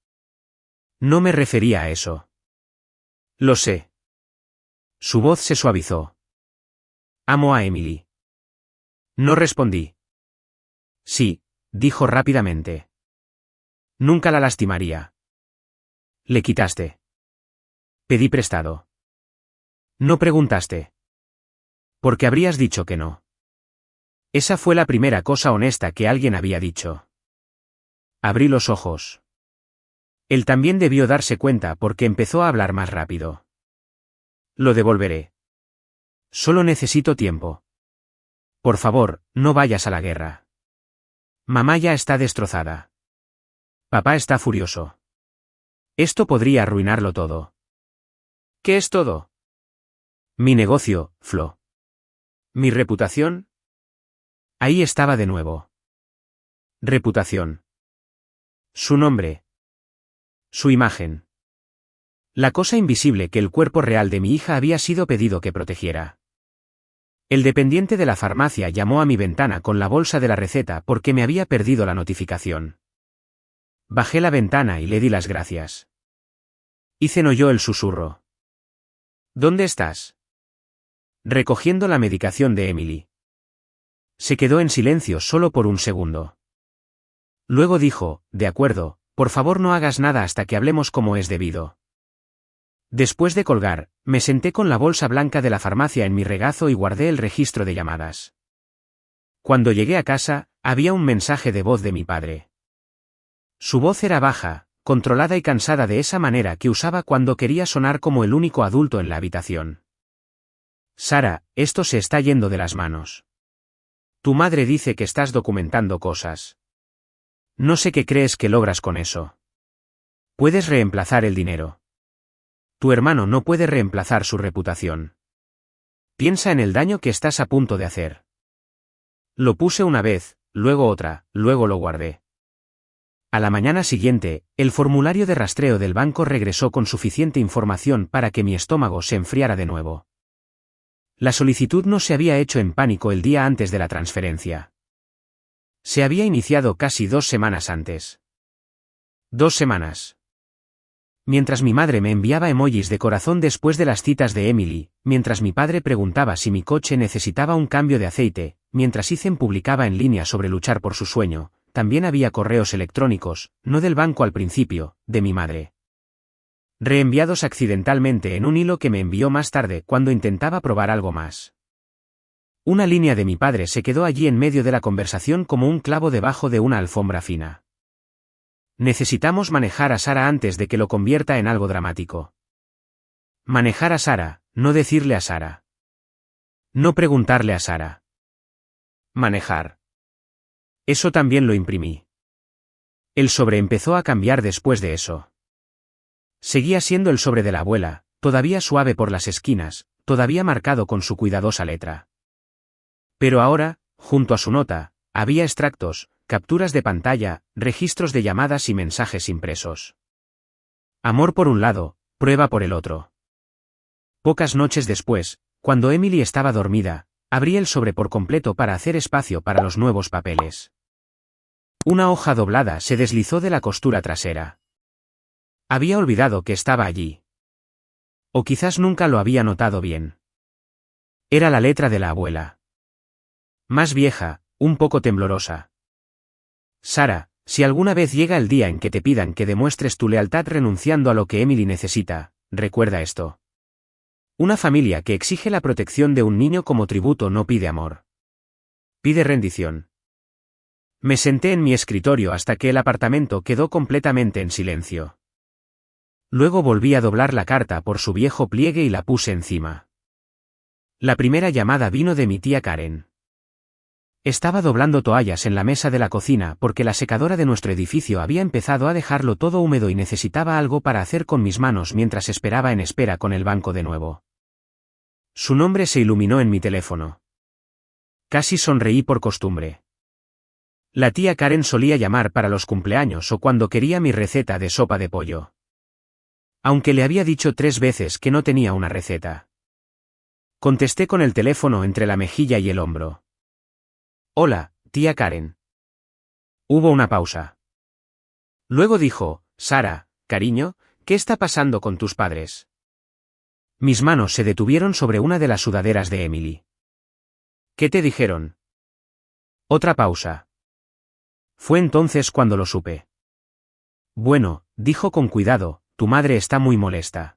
Speaker 1: No me refería a eso. Lo sé. Su voz se suavizó. Amo a Emily. No respondí. Sí, dijo rápidamente. Nunca la lastimaría. Le quitaste. Pedí prestado. No preguntaste. Porque habrías dicho que no. Esa fue la primera cosa honesta que alguien había dicho. Abrí los ojos. Él también debió darse cuenta porque empezó a hablar más rápido. Lo devolveré. Solo necesito tiempo. Por favor, no vayas a la guerra. Mamá ya está destrozada. Papá está furioso. Esto podría arruinarlo todo. ¿Qué es todo? Mi negocio, Flo. ¿Mi reputación? Ahí estaba de nuevo. Reputación. Su nombre. Su imagen. La cosa invisible que el cuerpo real de mi hija había sido pedido que protegiera. El dependiente de la farmacia llamó a mi ventana con la bolsa de la receta porque me había perdido la notificación. Bajé la ventana y le di las gracias. Ethan oyó el susurro. ¿Dónde estás? Recogiendo la medicación de Emily. Se quedó en silencio solo por un segundo. Luego dijo, de acuerdo, por favor no hagas nada hasta que hablemos como es debido. Después de colgar, me senté con la bolsa blanca de la farmacia en mi regazo y guardé el registro de llamadas. Cuando llegué a casa, había un mensaje de voz de mi padre. Su voz era baja, controlada y cansada de esa manera que usaba cuando quería sonar como el único adulto en la habitación. Sara, esto se está yendo de las manos. Tu madre dice que estás documentando cosas. No sé qué crees que logras con eso. Puedes reemplazar el dinero. Tu hermano no puede reemplazar su reputación. Piensa en el daño que estás a punto de hacer. Lo puse una vez, luego otra, luego lo guardé. A la mañana siguiente, el formulario de rastreo del banco regresó con suficiente información para que mi estómago se enfriara de nuevo. La solicitud no se había hecho en pánico el día antes de la transferencia. Se había iniciado casi 2 semanas antes. 2 semanas. Mientras mi madre me enviaba emojis de corazón después de las citas de Emily, mientras mi padre preguntaba si mi coche necesitaba un cambio de aceite, mientras Ethan publicaba en línea sobre luchar por su sueño, también había correos electrónicos, no del banco al principio, de mi madre. Reenviados accidentalmente en un hilo que me envió más tarde cuando intentaba probar algo más. Una línea de mi padre se quedó allí en medio de la conversación como un clavo debajo de una alfombra fina. Necesitamos manejar a Sara antes de que lo convierta en algo dramático. Manejar a Sara, no decirle a Sara. No preguntarle a Sara. Manejar. Eso también lo imprimí. El sobre empezó a cambiar después de eso. Seguía siendo el sobre de la abuela, todavía suave por las esquinas, todavía marcado con su cuidadosa letra. Pero ahora, Junto a su nota, había extractos, capturas de pantalla, registros de llamadas y mensajes impresos. Amor por un lado, prueba por el otro. Pocas noches después, cuando Emily estaba dormida, abrí el sobre por completo para hacer espacio para los nuevos papeles. Una hoja doblada se deslizó de la costura trasera. Había olvidado que estaba allí. O quizás nunca lo había notado bien. Era la letra de la abuela. Más vieja, un poco temblorosa. Sara, si alguna vez llega el día en que te pidan que demuestres tu lealtad renunciando a lo que Emily necesita, recuerda esto. Una familia que exige la protección de un niño como tributo no pide amor. Pide rendición. Me senté en mi escritorio hasta que el apartamento quedó completamente en silencio. Luego volví a doblar la carta por su viejo pliegue y la puse encima. La primera llamada vino de mi tía Karen. Estaba doblando toallas en la mesa de la cocina porque la secadora de nuestro edificio había empezado a dejarlo todo húmedo y necesitaba algo para hacer con mis manos mientras esperaba en espera con el banco de nuevo. Su nombre se iluminó en mi teléfono. Casi sonreí por costumbre. La tía Karen solía llamar para los cumpleaños o cuando quería mi receta de sopa de pollo. Aunque le había dicho 3 veces que no tenía una receta. Contesté con el teléfono entre la mejilla y el hombro. Hola, tía Karen. Hubo una pausa. Luego dijo, Sara, cariño, ¿qué está pasando con tus padres? Mis manos se detuvieron sobre una de las sudaderas de Emily. ¿Qué te dijeron? Otra pausa. Fue entonces cuando lo supe. Bueno, dijo con cuidado, tu madre está muy molesta.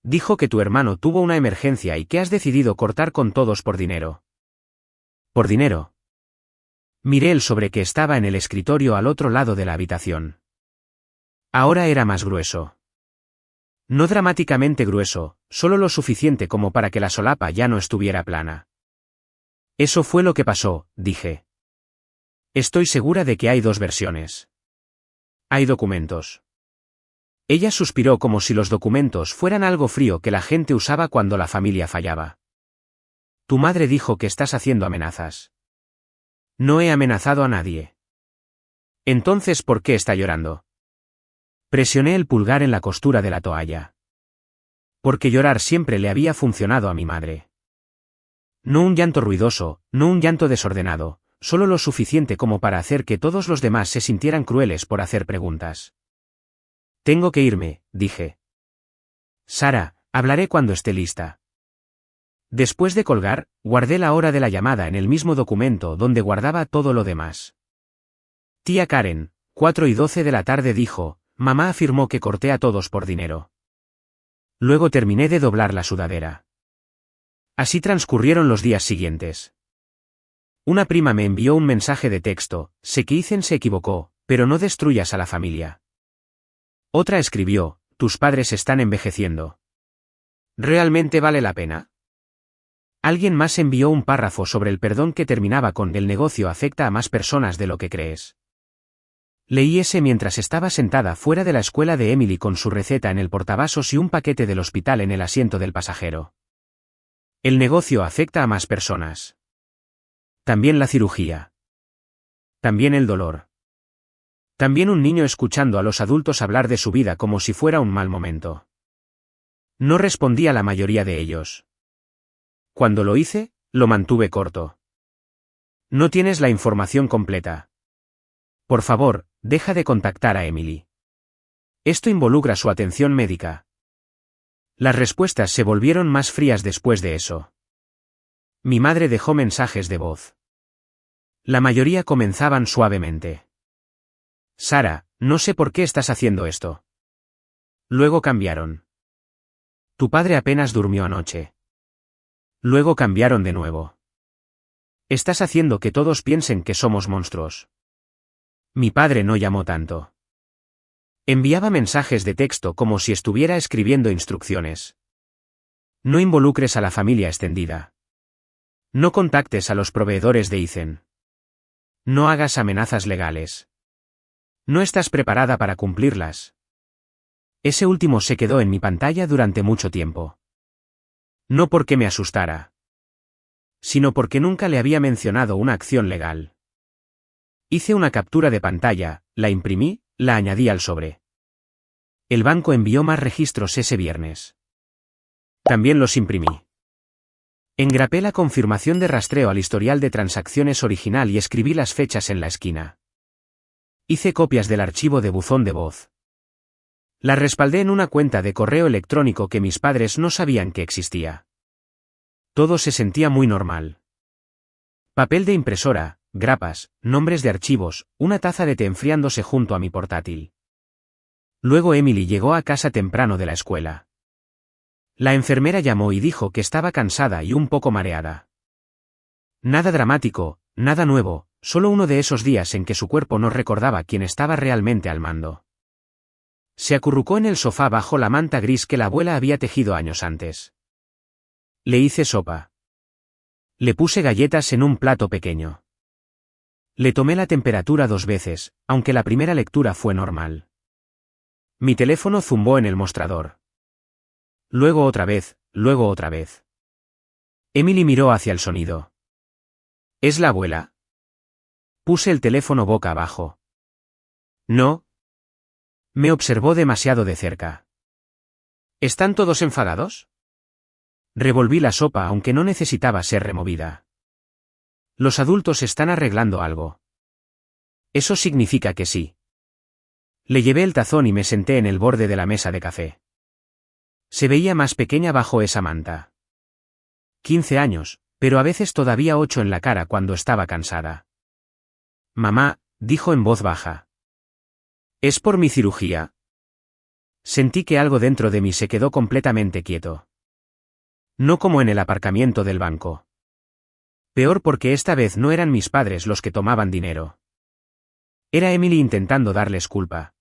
Speaker 1: Dijo que tu hermano tuvo una emergencia y que has decidido cortar con todos por dinero. ¿Por dinero? Miré el sobre que estaba en el escritorio al otro lado de la habitación. Ahora era más grueso. No dramáticamente grueso, solo lo suficiente como para que la solapa ya no estuviera plana. Eso fue lo que pasó, dije. Estoy segura de que hay 2 versiones. Hay documentos. Ella suspiró como si los documentos fueran algo frío que la gente usaba cuando la familia fallaba. Tu madre dijo que estás haciendo amenazas. No he amenazado a nadie. Entonces, ¿por qué está llorando? Presioné el pulgar en la costura de la toalla. Porque llorar siempre le había funcionado a mi madre. No un llanto ruidoso, no un llanto desordenado, solo lo suficiente como para hacer que todos los demás se sintieran crueles por hacer preguntas. Tengo que irme, dije. Sara, hablaré cuando esté lista. Después de colgar, guardé la hora de la llamada en el mismo documento donde guardaba todo lo demás. Tía Karen, 4:12 de la tarde dijo, mamá afirmó que corté a todos por dinero. Luego terminé de doblar la sudadera. Así transcurrieron los días siguientes. Una prima me envió un mensaje de texto, sé que Ethan se equivocó, pero no destruyas a la familia. Otra escribió, tus padres están envejeciendo. ¿Realmente vale la pena? Alguien más envió un párrafo sobre el perdón que terminaba con el negocio afecta a más personas de lo que crees. Leí ese mientras estaba sentada fuera de la escuela de Emily con su receta en el portavasos y un paquete del hospital en el asiento del pasajero. El negocio afecta a más personas. También la cirugía. También el dolor. También un niño escuchando a los adultos hablar de su vida como si fuera un mal momento. No respondí a la mayoría de ellos. Cuando lo hice, lo mantuve corto. No tienes la información completa. Por favor, deja de contactar a Emily. Esto involucra su atención médica. Las respuestas se volvieron más frías después de eso. Mi madre dejó mensajes de voz. La mayoría comenzaban suavemente. Sara, no sé por qué estás haciendo esto. Luego cambiaron. Tu padre apenas durmió anoche. Luego cambiaron de nuevo. Estás haciendo que todos piensen que somos monstruos. Mi padre no llamó tanto. Enviaba mensajes de texto como si estuviera escribiendo instrucciones. No involucres a la familia extendida. No contactes a los proveedores de Ethan. No hagas amenazas legales. No estás preparada para cumplirlas. Ese último se quedó en mi pantalla durante mucho tiempo. No porque me asustara. sino porque nunca le había mencionado una acción legal. Hice una captura de pantalla, la imprimí, la añadí al sobre. El banco envió más registros ese viernes. También los imprimí. Engrapé la confirmación de rastreo al historial de transacciones original y escribí las fechas en la esquina. Hice copias del archivo de buzón de voz. Las respaldé en una cuenta de correo electrónico que mis padres no sabían que existía. Todo se sentía muy normal. Papel de impresora, grapas, nombres de archivos, una taza de té enfriándose junto a mi portátil. Luego Emily llegó a casa temprano de la escuela. La enfermera llamó y dijo que estaba cansada y un poco mareada. Nada dramático, nada nuevo, solo uno de esos días en que su cuerpo no recordaba quién estaba realmente al mando. Se acurrucó en el sofá bajo la manta gris que la abuela había tejido años antes. Le hice sopa. Le puse galletas en un plato pequeño. Le tomé la temperatura 2 veces, aunque la primera lectura fue normal. Mi teléfono zumbó en el mostrador. Luego otra vez, luego otra vez. Emily miró hacia el sonido. ¿Es la abuela? Puse el teléfono boca abajo. No. Me observó demasiado de cerca. ¿Están todos enfadados? Revolví la sopa aunque no necesitaba ser removida. Los adultos están arreglando algo. Eso significa que sí. Le llevé el tazón y me senté en el borde de la mesa de café. Se veía más pequeña bajo esa manta. 15 años, pero a veces todavía 8 en la cara cuando estaba cansada. Mamá, dijo en voz baja. ¿Es por mi cirugía? Sentí que algo dentro de mí se quedó completamente quieto. No como en el aparcamiento del banco. Peor porque esta vez no eran mis padres los que tomaban dinero. Era Emily intentando darles culpa.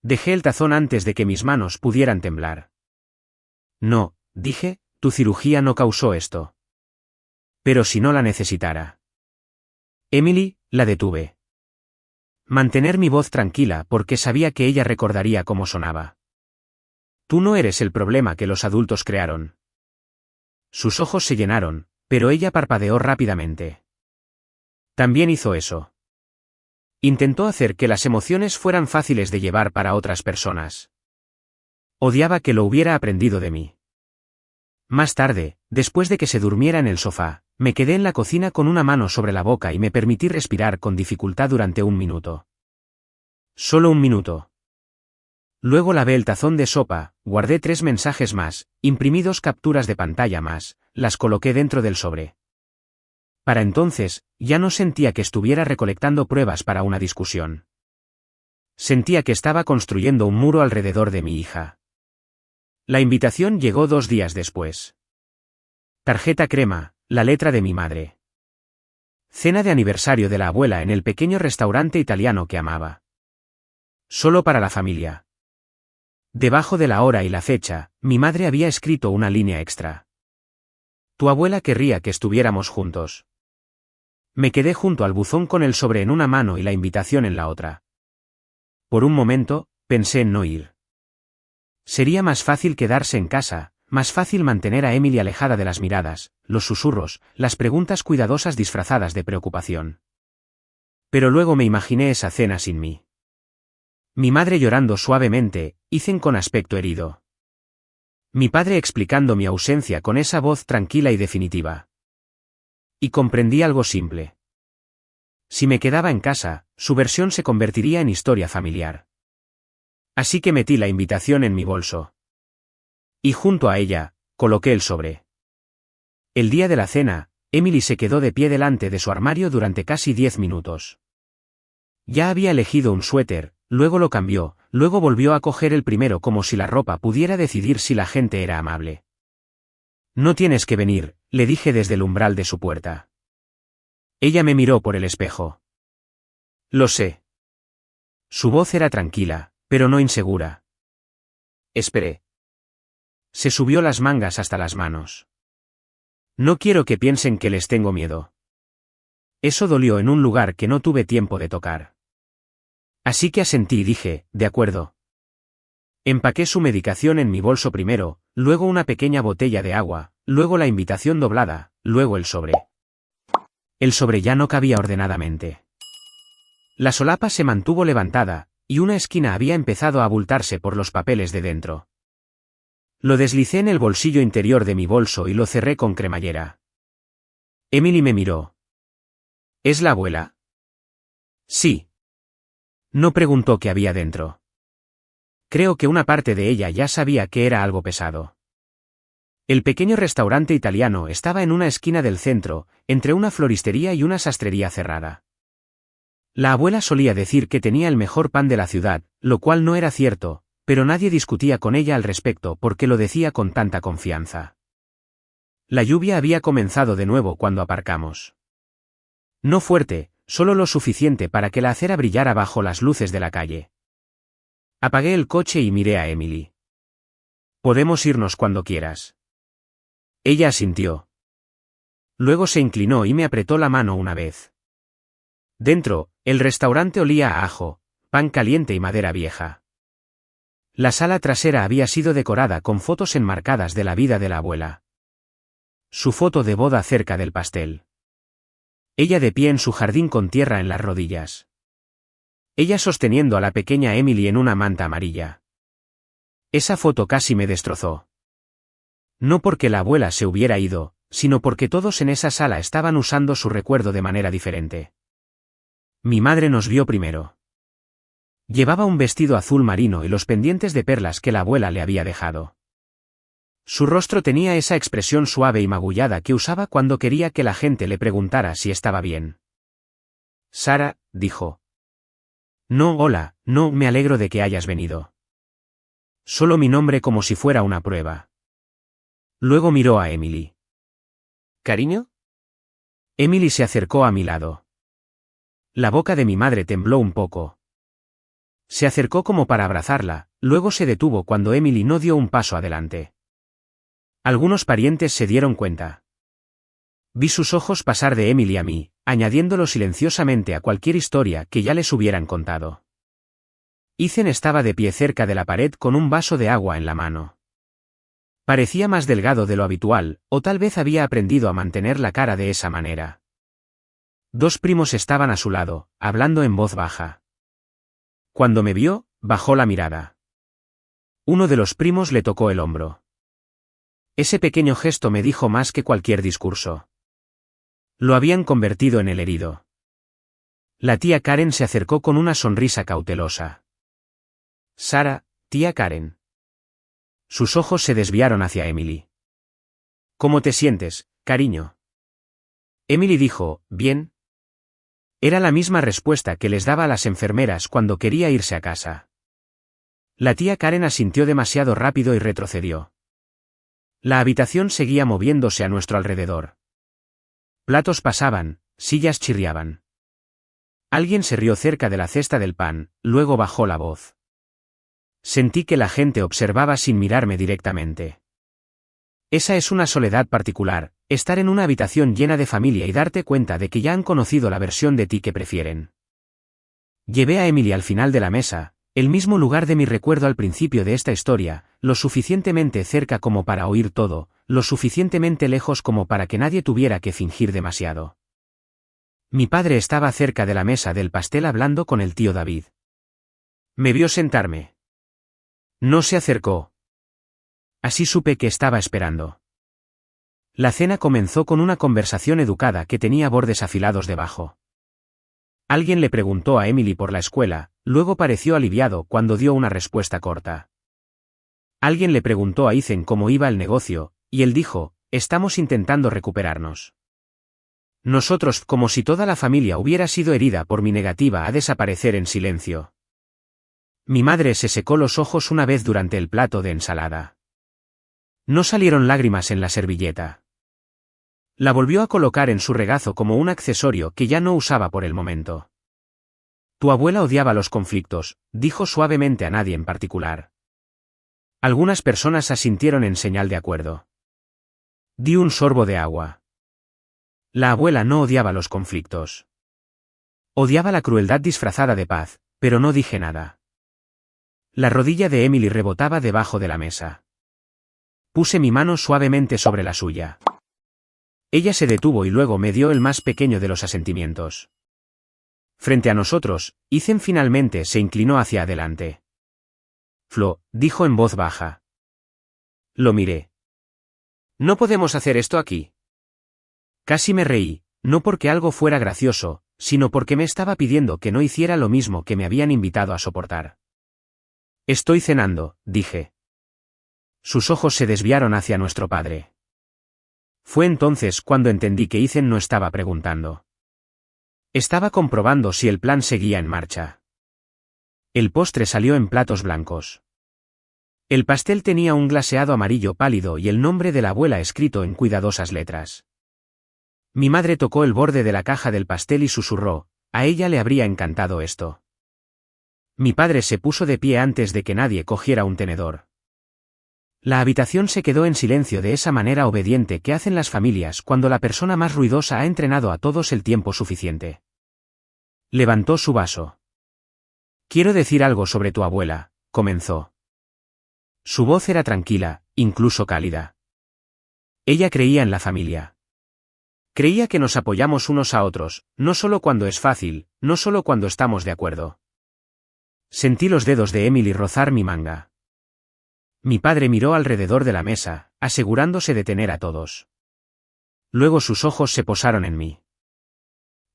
Speaker 1: Dejé el tazón antes de que mis manos pudieran temblar. No, dije, tu cirugía no causó esto. Pero si no la necesitara. Emily, la detuve. Mantener mi voz tranquila porque sabía que ella recordaría cómo sonaba. Tú no eres el problema que los adultos crearon. Sus ojos se llenaron, pero ella parpadeó rápidamente. También hizo eso. Intentó hacer que las emociones fueran fáciles de llevar para otras personas. Odiaba que lo hubiera aprendido de mí. Más tarde, después de que se durmiera en el sofá, me quedé en la cocina con una mano sobre la boca y me permití respirar con dificultad durante 1 minuto. Solo 1 minuto. Luego lavé el tazón de sopa, guardé 3 mensajes más, imprimí 2 capturas de pantalla más, las coloqué dentro del sobre. Para entonces, ya no sentía que estuviera recolectando pruebas para una discusión. Sentía que estaba construyendo un muro alrededor de mi hija. La invitación llegó 2 días después. Tarjeta crema, la letra de mi madre. Cena de aniversario de la abuela en el pequeño restaurante italiano que amaba. Solo para la familia. Debajo de la hora y la fecha, mi madre había escrito una línea extra. Tu abuela querría que estuviéramos juntos. Me quedé junto al buzón con el sobre en una mano y la invitación en la otra. Por un momento, pensé en no ir. Sería más fácil quedarse en casa, más fácil mantener a Emily alejada de las miradas, los susurros, las preguntas cuidadosas disfrazadas de preocupación. Pero luego me imaginé esa cena sin mí. Mi madre llorando suavemente, Ethan con aspecto herido. Mi padre explicando mi ausencia con esa voz tranquila y definitiva. Y comprendí algo simple. Si me quedaba en casa, su versión se convertiría en historia familiar. Así que metí la invitación en mi bolso. Y junto a ella, coloqué el sobre. El día de la cena, Emily se quedó de pie delante de su armario durante casi 10 minutos. Ya había elegido un suéter, luego lo cambió, luego volvió a coger el primero como si la ropa pudiera decidir si la gente era amable. No tienes que venir, le dije desde el umbral de su puerta. Ella me miró por el espejo. Lo sé. Su voz era tranquila, pero no insegura. Esperé. Se subió las mangas hasta las manos. No quiero que piensen que les tengo miedo. Eso dolió en un lugar que no tuve tiempo de tocar. Así que asentí y dije, de acuerdo. Empaqué su medicación en mi bolso primero, luego una pequeña botella de agua, luego la invitación doblada, luego el sobre. El sobre ya no cabía ordenadamente. La solapa se mantuvo levantada, y una esquina había empezado a abultarse por los papeles de dentro. Lo deslicé en el bolsillo interior de mi bolso y lo cerré con cremallera. Emily me miró. ¿Es la abuela? Sí. No preguntó qué había dentro. Creo que una parte de ella ya sabía que era algo pesado. El pequeño restaurante italiano estaba en una esquina del centro, entre una floristería y una sastrería cerrada. La abuela solía decir que tenía el mejor pan de la ciudad, lo cual no era cierto, pero nadie discutía con ella al respecto porque lo decía con tanta confianza. La lluvia había comenzado de nuevo cuando aparcamos. No fuerte, solo lo suficiente para que la acera brillara bajo las luces de la calle. Apagué el coche y miré a Emily. «Podemos irnos cuando quieras». Ella asintió. Luego se inclinó y me apretó la mano una vez. Dentro, el restaurante olía a ajo, pan caliente y madera vieja. La sala trasera había sido decorada con fotos enmarcadas de la vida de la abuela. Su foto de boda cerca del pastel. Ella de pie en su jardín con tierra en las rodillas. Ella sosteniendo a la pequeña Emily en una manta amarilla. Esa foto casi me destrozó. No porque la abuela se hubiera ido, sino porque todos en esa sala estaban usando su recuerdo de manera diferente. Mi madre nos vio primero. Llevaba un vestido azul marino y los pendientes de perlas que la abuela le había dejado. Su rostro tenía esa expresión suave y magullada que usaba cuando quería que la gente le preguntara si estaba bien. «Sara», dijo. «No, hola, no, me alegro de que hayas venido». Solo mi nombre como si fuera una prueba. Luego miró a Emily. «¿Cariño?» Emily se acercó a mi lado. La boca de mi madre tembló un poco. Se acercó como para abrazarla, luego se detuvo cuando Emily no dio un paso adelante. Algunos parientes se dieron cuenta. Vi sus ojos pasar de Emily a mí, añadiéndolo silenciosamente a cualquier historia que ya les hubieran contado. Ethan estaba de pie cerca de la pared con un vaso de agua en la mano. Parecía más delgado de lo habitual, o tal vez había aprendido a mantener la cara de esa manera. Dos primos estaban a su lado, hablando en voz baja. Cuando me vio, bajó la mirada. Uno de los primos le tocó el hombro. Ese pequeño gesto me dijo más que cualquier discurso. Lo habían convertido en el herido. La tía Karen se acercó con una sonrisa cautelosa. «Sara, tía Karen». Sus ojos se desviaron hacia Emily. «¿Cómo te sientes, cariño?» Emily dijo, «Bien». Era la misma respuesta que les daba a las enfermeras cuando quería irse a casa. La tía Karen asintió demasiado rápido y retrocedió. La habitación seguía moviéndose a nuestro alrededor. Platos pasaban, sillas chirriaban. Alguien se rió cerca de la cesta del pan, luego bajó la voz. Sentí que la gente observaba sin mirarme directamente. Esa es una soledad particular, estar en una habitación llena de familia y darte cuenta de que ya han conocido la versión de ti que prefieren. Llevé a Emily al final de la mesa, el mismo lugar de mi recuerdo al principio de esta historia, lo suficientemente cerca como para oír todo, lo suficientemente lejos como para que nadie tuviera que fingir demasiado. Mi padre estaba cerca de la mesa del pastel hablando con el tío David. Me vio sentarme. No se acercó. Así supe que estaba esperando. La cena comenzó con una conversación educada que tenía bordes afilados debajo. Alguien le preguntó a Emily por la escuela, luego pareció aliviado cuando dio una respuesta corta. Alguien le preguntó a Ethan cómo iba el negocio, y él dijo, «Estamos intentando recuperarnos». Nosotros, como si toda la familia hubiera sido herida por mi negativa a desaparecer en silencio. Mi madre se secó los ojos una vez durante el plato de ensalada. No salieron lágrimas en la servilleta. La volvió a colocar en su regazo como un accesorio que ya no usaba por el momento. Tu abuela odiaba los conflictos, dijo suavemente a nadie en particular. Algunas personas asintieron en señal de acuerdo. Di un sorbo de agua. La abuela no odiaba los conflictos. Odiaba la crueldad disfrazada de paz, pero no dije nada. La rodilla de Emily rebotaba debajo de la mesa. Puse mi mano suavemente sobre la suya. Ella se detuvo y luego me dio el más pequeño de los asentimientos. Frente a nosotros, Ethan finalmente se inclinó hacia adelante. Flo, dijo en voz baja. Lo miré. ¿No podemos hacer esto aquí? Casi me reí, no porque algo fuera gracioso, sino porque me estaba pidiendo que no hiciera lo mismo que me habían invitado a soportar. Estoy cenando, dije. Sus ojos se desviaron hacia nuestro padre. Fue entonces cuando entendí que Ethan no estaba preguntando. Estaba comprobando si el plan seguía en marcha. El postre salió en platos blancos. El pastel tenía un glaseado amarillo pálido y el nombre de la abuela escrito en cuidadosas letras. Mi madre tocó el borde de la caja del pastel y susurró, a ella le habría encantado esto. Mi padre se puso de pie antes de que nadie cogiera un tenedor. La habitación se quedó en silencio de esa manera obediente que hacen las familias cuando la persona más ruidosa ha entrenado a todos el tiempo suficiente. Levantó su vaso. Quiero decir algo sobre tu abuela, comenzó. Su voz era tranquila, incluso cálida. Ella creía en la familia. Creía que nos apoyamos unos a otros, no solo cuando es fácil, no solo cuando estamos de acuerdo. Sentí los dedos de Emily rozar mi manga. Mi padre miró alrededor de la mesa, asegurándose de tener a todos. Luego sus ojos se posaron en mí.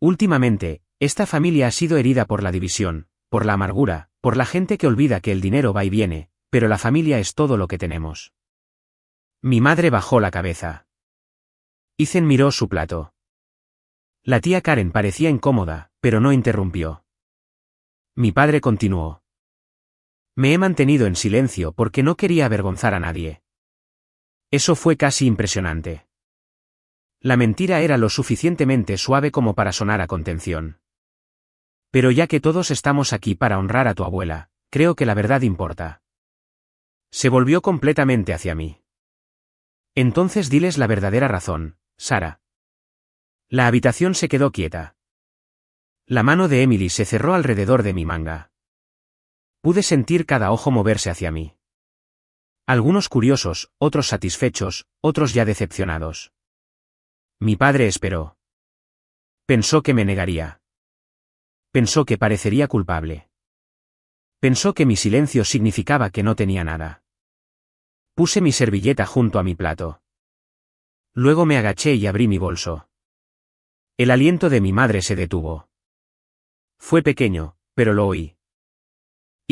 Speaker 1: Últimamente, esta familia ha sido herida por la división, por la amargura, por la gente que olvida que el dinero va y viene, pero la familia es todo lo que tenemos. Mi madre bajó la cabeza. Ethan miró su plato. La tía Karen parecía incómoda, pero no interrumpió. Mi padre continuó. Me he mantenido en silencio porque no quería avergonzar a nadie. Eso fue casi impresionante. La mentira era lo suficientemente suave como para sonar a contención. Pero ya que todos estamos aquí para honrar a tu abuela, creo que la verdad importa. Se volvió completamente hacia mí. Entonces diles la verdadera razón, Sara. La habitación se quedó quieta. La mano de Emily se cerró alrededor de mi manga. Pude sentir cada ojo moverse hacia mí. Algunos curiosos, otros satisfechos, otros ya decepcionados. Mi padre esperó. Pensó que me negaría. Pensó que parecería culpable. Pensó que mi silencio significaba que no tenía nada. Puse mi servilleta junto a mi plato. Luego me agaché y abrí mi bolso. El aliento de mi madre se detuvo. Fue pequeño, pero lo oí.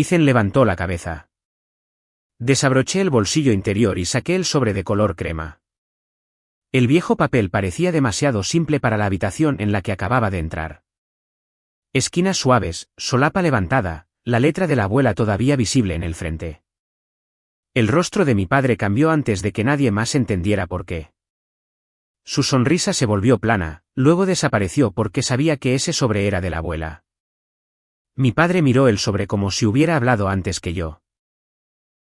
Speaker 1: Ethan levantó la cabeza. Desabroché el bolsillo interior y saqué el sobre de color crema. El viejo papel parecía demasiado simple para la habitación en la que acababa de entrar. Esquinas suaves, solapa levantada, la letra de la abuela todavía visible en el frente. El rostro de mi padre cambió antes de que nadie más entendiera por qué. Su sonrisa se volvió plana, luego desapareció porque sabía que ese sobre era de la abuela. Mi padre miró el sobre como si hubiera hablado antes que yo.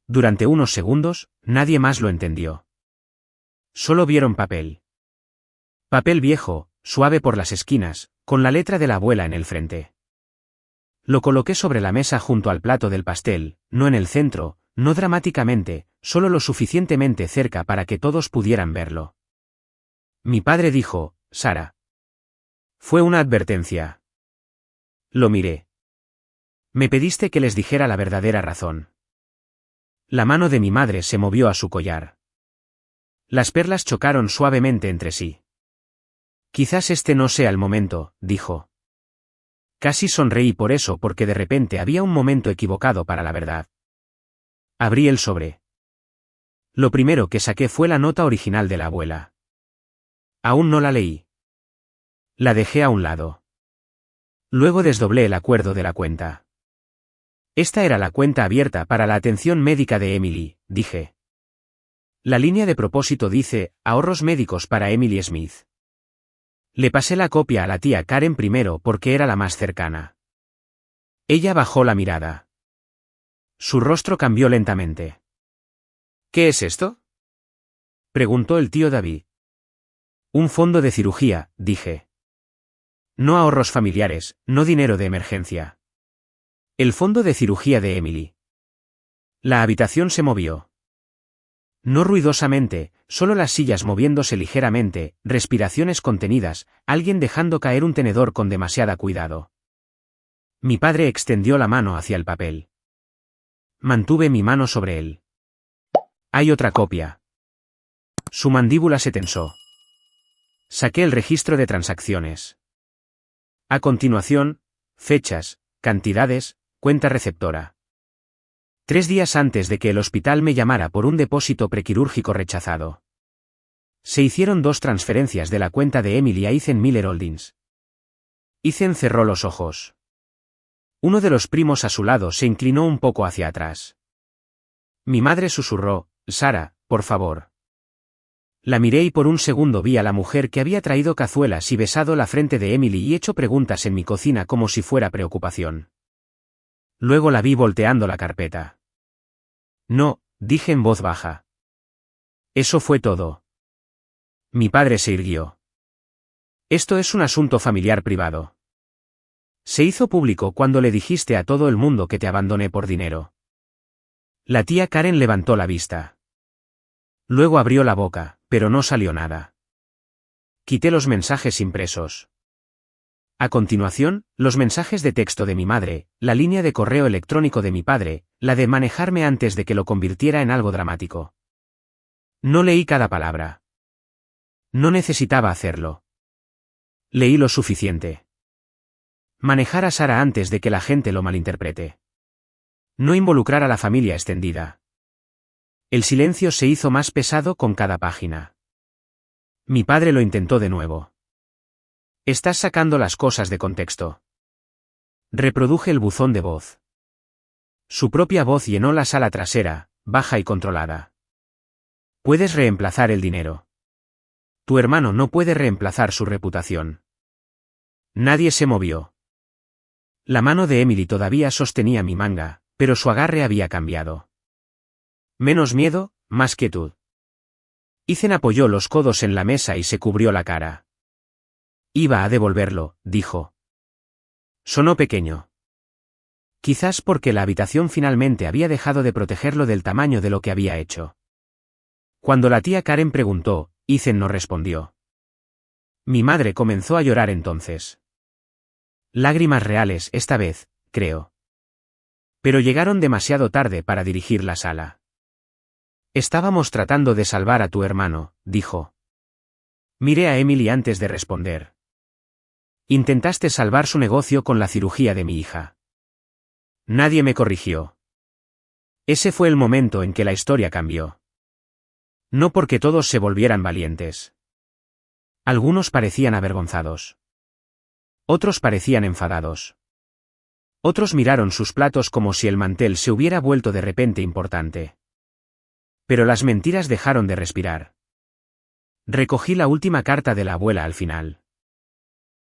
Speaker 1: Durante unos segundos, nadie más lo entendió. Solo vieron papel. Papel viejo, suave por las esquinas, con la letra de la abuela en el frente. Lo coloqué sobre la mesa junto al plato del pastel, no en el centro, no dramáticamente, solo lo suficientemente cerca para que todos pudieran verlo. Mi padre dijo, Sara. Fue una advertencia. Lo miré. Me pediste que les dijera la verdadera razón. La mano de mi madre se movió a su collar. Las perlas chocaron suavemente entre sí. Quizás este no sea el momento, dijo. Casi sonreí por eso porque de repente había un momento equivocado para la verdad. Abrí el sobre. Lo primero que saqué fue la nota original de la abuela. Aún no la leí. La dejé a un lado. Luego desdoblé el acuerdo de la cuenta. Esta era la cuenta abierta para la atención médica de Emily, dije. La línea de propósito dice, ahorros médicos para Emily Smith. Le pasé la copia a la tía Karen primero porque era la más cercana. Ella bajó la mirada. Su rostro cambió lentamente. ¿Qué es esto?, preguntó el tío David. Un fondo de cirugía, dije. No ahorros familiares, no dinero de emergencia. El fondo de cirugía de Emily. La habitación se movió. No ruidosamente, solo las sillas moviéndose ligeramente, respiraciones contenidas, alguien dejando caer un tenedor con demasiada cuidado. Mi padre extendió la mano hacia el papel. Mantuve mi mano sobre él. Hay otra copia. Su mandíbula se tensó. Saqué el registro de transacciones. A continuación, fechas, cantidades, cuenta receptora. 3 días antes de que el hospital me llamara por un depósito prequirúrgico rechazado. Se hicieron 2 transferencias de la cuenta de Emily a Ethan Miller Holdings. Ethan cerró los ojos. Uno de los primos a su lado se inclinó un poco hacia atrás. Mi madre susurró, Sara, por favor. La miré y por un segundo vi a la mujer que había traído cazuelas y besado la frente de Emily y hecho preguntas en mi cocina como si fuera preocupación. Luego la vi volteando la carpeta. No, dije en voz baja. Eso fue todo. Mi padre se irguió. Esto es un asunto familiar privado. Se hizo público cuando le dijiste a todo el mundo que te abandoné por dinero. La tía Karen levantó la vista. Luego abrió la boca, pero no salió nada. Quité los mensajes impresos. A continuación, los mensajes de texto de mi madre, la línea de correo electrónico de mi padre, la de manejarme antes de que lo convirtiera en algo dramático. No leí cada palabra. No necesitaba hacerlo. Leí lo suficiente. Manejar a Sara antes de que la gente lo malinterprete. No involucrar a la familia extendida. El silencio se hizo más pesado con cada página. Mi padre lo intentó de nuevo. Estás sacando las cosas de contexto. Reproduje el buzón de voz. Su propia voz llenó la sala trasera, baja y controlada. Puedes reemplazar el dinero. Tu hermano no puede reemplazar su reputación. Nadie se movió. La mano de Emily todavía sostenía mi manga, pero su agarre había cambiado. Menos miedo, más quietud. Ethan apoyó los codos en la mesa y se cubrió la cara. Iba a devolverlo, dijo. Sonó pequeño. Quizás porque la habitación finalmente había dejado de protegerlo del tamaño de lo que había hecho. Cuando la tía Karen preguntó, Ethan no respondió. Mi madre comenzó a llorar entonces. Lágrimas reales esta vez, creo. Pero llegaron demasiado tarde para dirigir la sala. Estábamos tratando de salvar a tu hermano, dijo. Miré a Emily antes de responder. Intentaste salvar su negocio con la cirugía de mi hija. Nadie me corrigió. Ese fue el momento en que la historia cambió. No porque todos se volvieran valientes. Algunos parecían avergonzados. Otros parecían enfadados. Otros miraron sus platos como si el mantel se hubiera vuelto de repente importante. Pero las mentiras dejaron de respirar. Recogí la última carta de la abuela al final.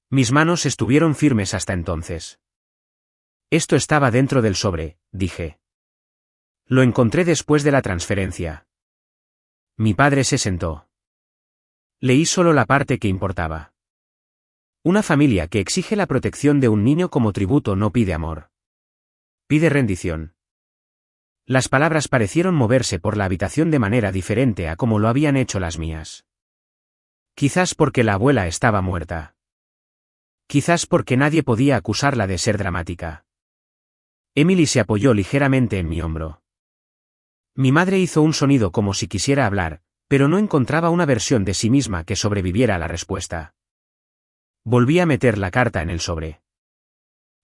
Speaker 1: Mis manos estuvieron firmes hasta entonces. Esto estaba dentro del sobre, dije. Lo encontré después de la transferencia. Mi padre se sentó. Leí solo la parte que importaba. Una familia que exige la protección de un niño como tributo no pide amor. Pide rendición. Las palabras parecieron moverse por la habitación de manera diferente a como lo habían hecho las mías. Quizás porque la abuela estaba muerta. Quizás porque nadie podía acusarla de ser dramática. Emily se apoyó ligeramente en mi hombro. Mi madre hizo un sonido como si quisiera hablar, pero no encontraba una versión de sí misma que sobreviviera a la respuesta. Volví a meter la carta en el sobre.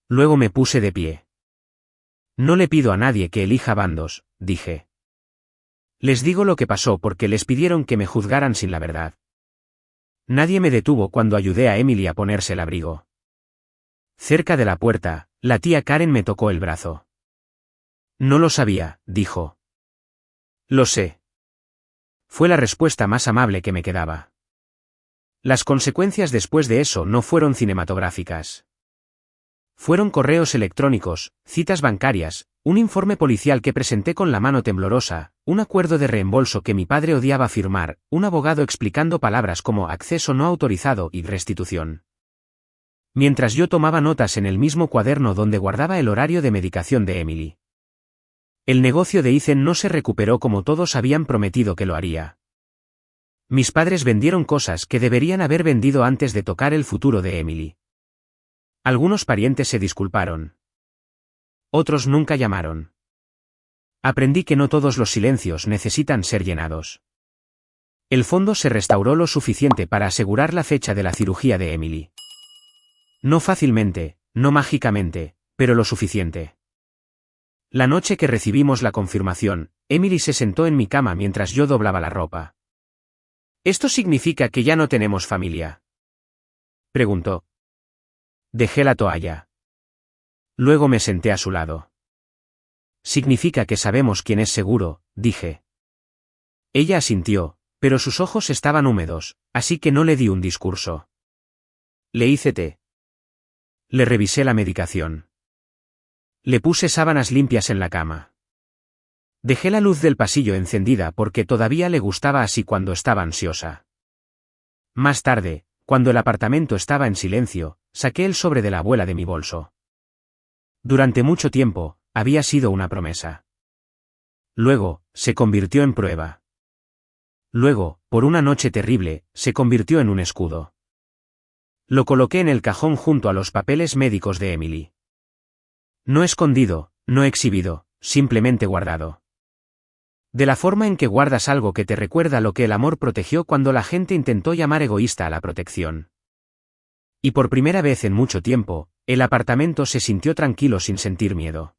Speaker 1: Luego me puse de pie. No le pido a nadie que elija bandos, dije. Les digo lo que pasó porque les pidieron que me juzgaran sin la verdad. Nadie me detuvo cuando ayudé a Emily a ponerse el abrigo. Cerca de la puerta, la tía Karen me tocó el brazo. No lo sabía, dijo. Lo sé. Fue la respuesta más amable que me quedaba. Las consecuencias después de eso no fueron cinematográficas. Fueron correos electrónicos, citas bancarias, un informe policial que presenté con la mano temblorosa, un acuerdo de reembolso que mi padre odiaba firmar, un abogado explicando palabras como acceso no autorizado y restitución. Mientras yo tomaba notas en el mismo cuaderno donde guardaba el horario de medicación de Emily. El negocio de Ethan no se recuperó como todos habían prometido que lo haría. Mis padres vendieron cosas que deberían haber vendido antes de tocar el futuro de Emily. Algunos parientes se disculparon. Otros nunca llamaron. Aprendí que no todos los silencios necesitan ser llenados. El fondo se restauró lo suficiente para asegurar la fecha de la cirugía de Emily. No fácilmente, no mágicamente, pero lo suficiente. La noche que recibimos la confirmación, Emily se sentó en mi cama mientras yo doblaba la ropa. ¿Esto significa que ya no tenemos familia?, preguntó. Dejé la toalla. Luego me senté a su lado. Significa que sabemos quién es seguro, dije. Ella asintió, pero sus ojos estaban húmedos, así que no le di un discurso. Le hice té. Le revisé la medicación. Le puse sábanas limpias en la cama. Dejé la luz del pasillo encendida porque todavía le gustaba así cuando estaba ansiosa. Más tarde, cuando el apartamento estaba en silencio, saqué el sobre de la abuela de mi bolso. Durante mucho tiempo, había sido una promesa. Luego, se convirtió en prueba. Luego, por una noche terrible, se convirtió en un escudo. Lo coloqué en el cajón junto a los papeles médicos de Emily. No escondido, no exhibido, simplemente guardado. De la forma en que guardas algo que te recuerda lo que el amor protegió cuando la gente intentó llamar egoísta a la protección. Y por primera vez en mucho tiempo, el apartamento se sintió tranquilo sin sentir miedo.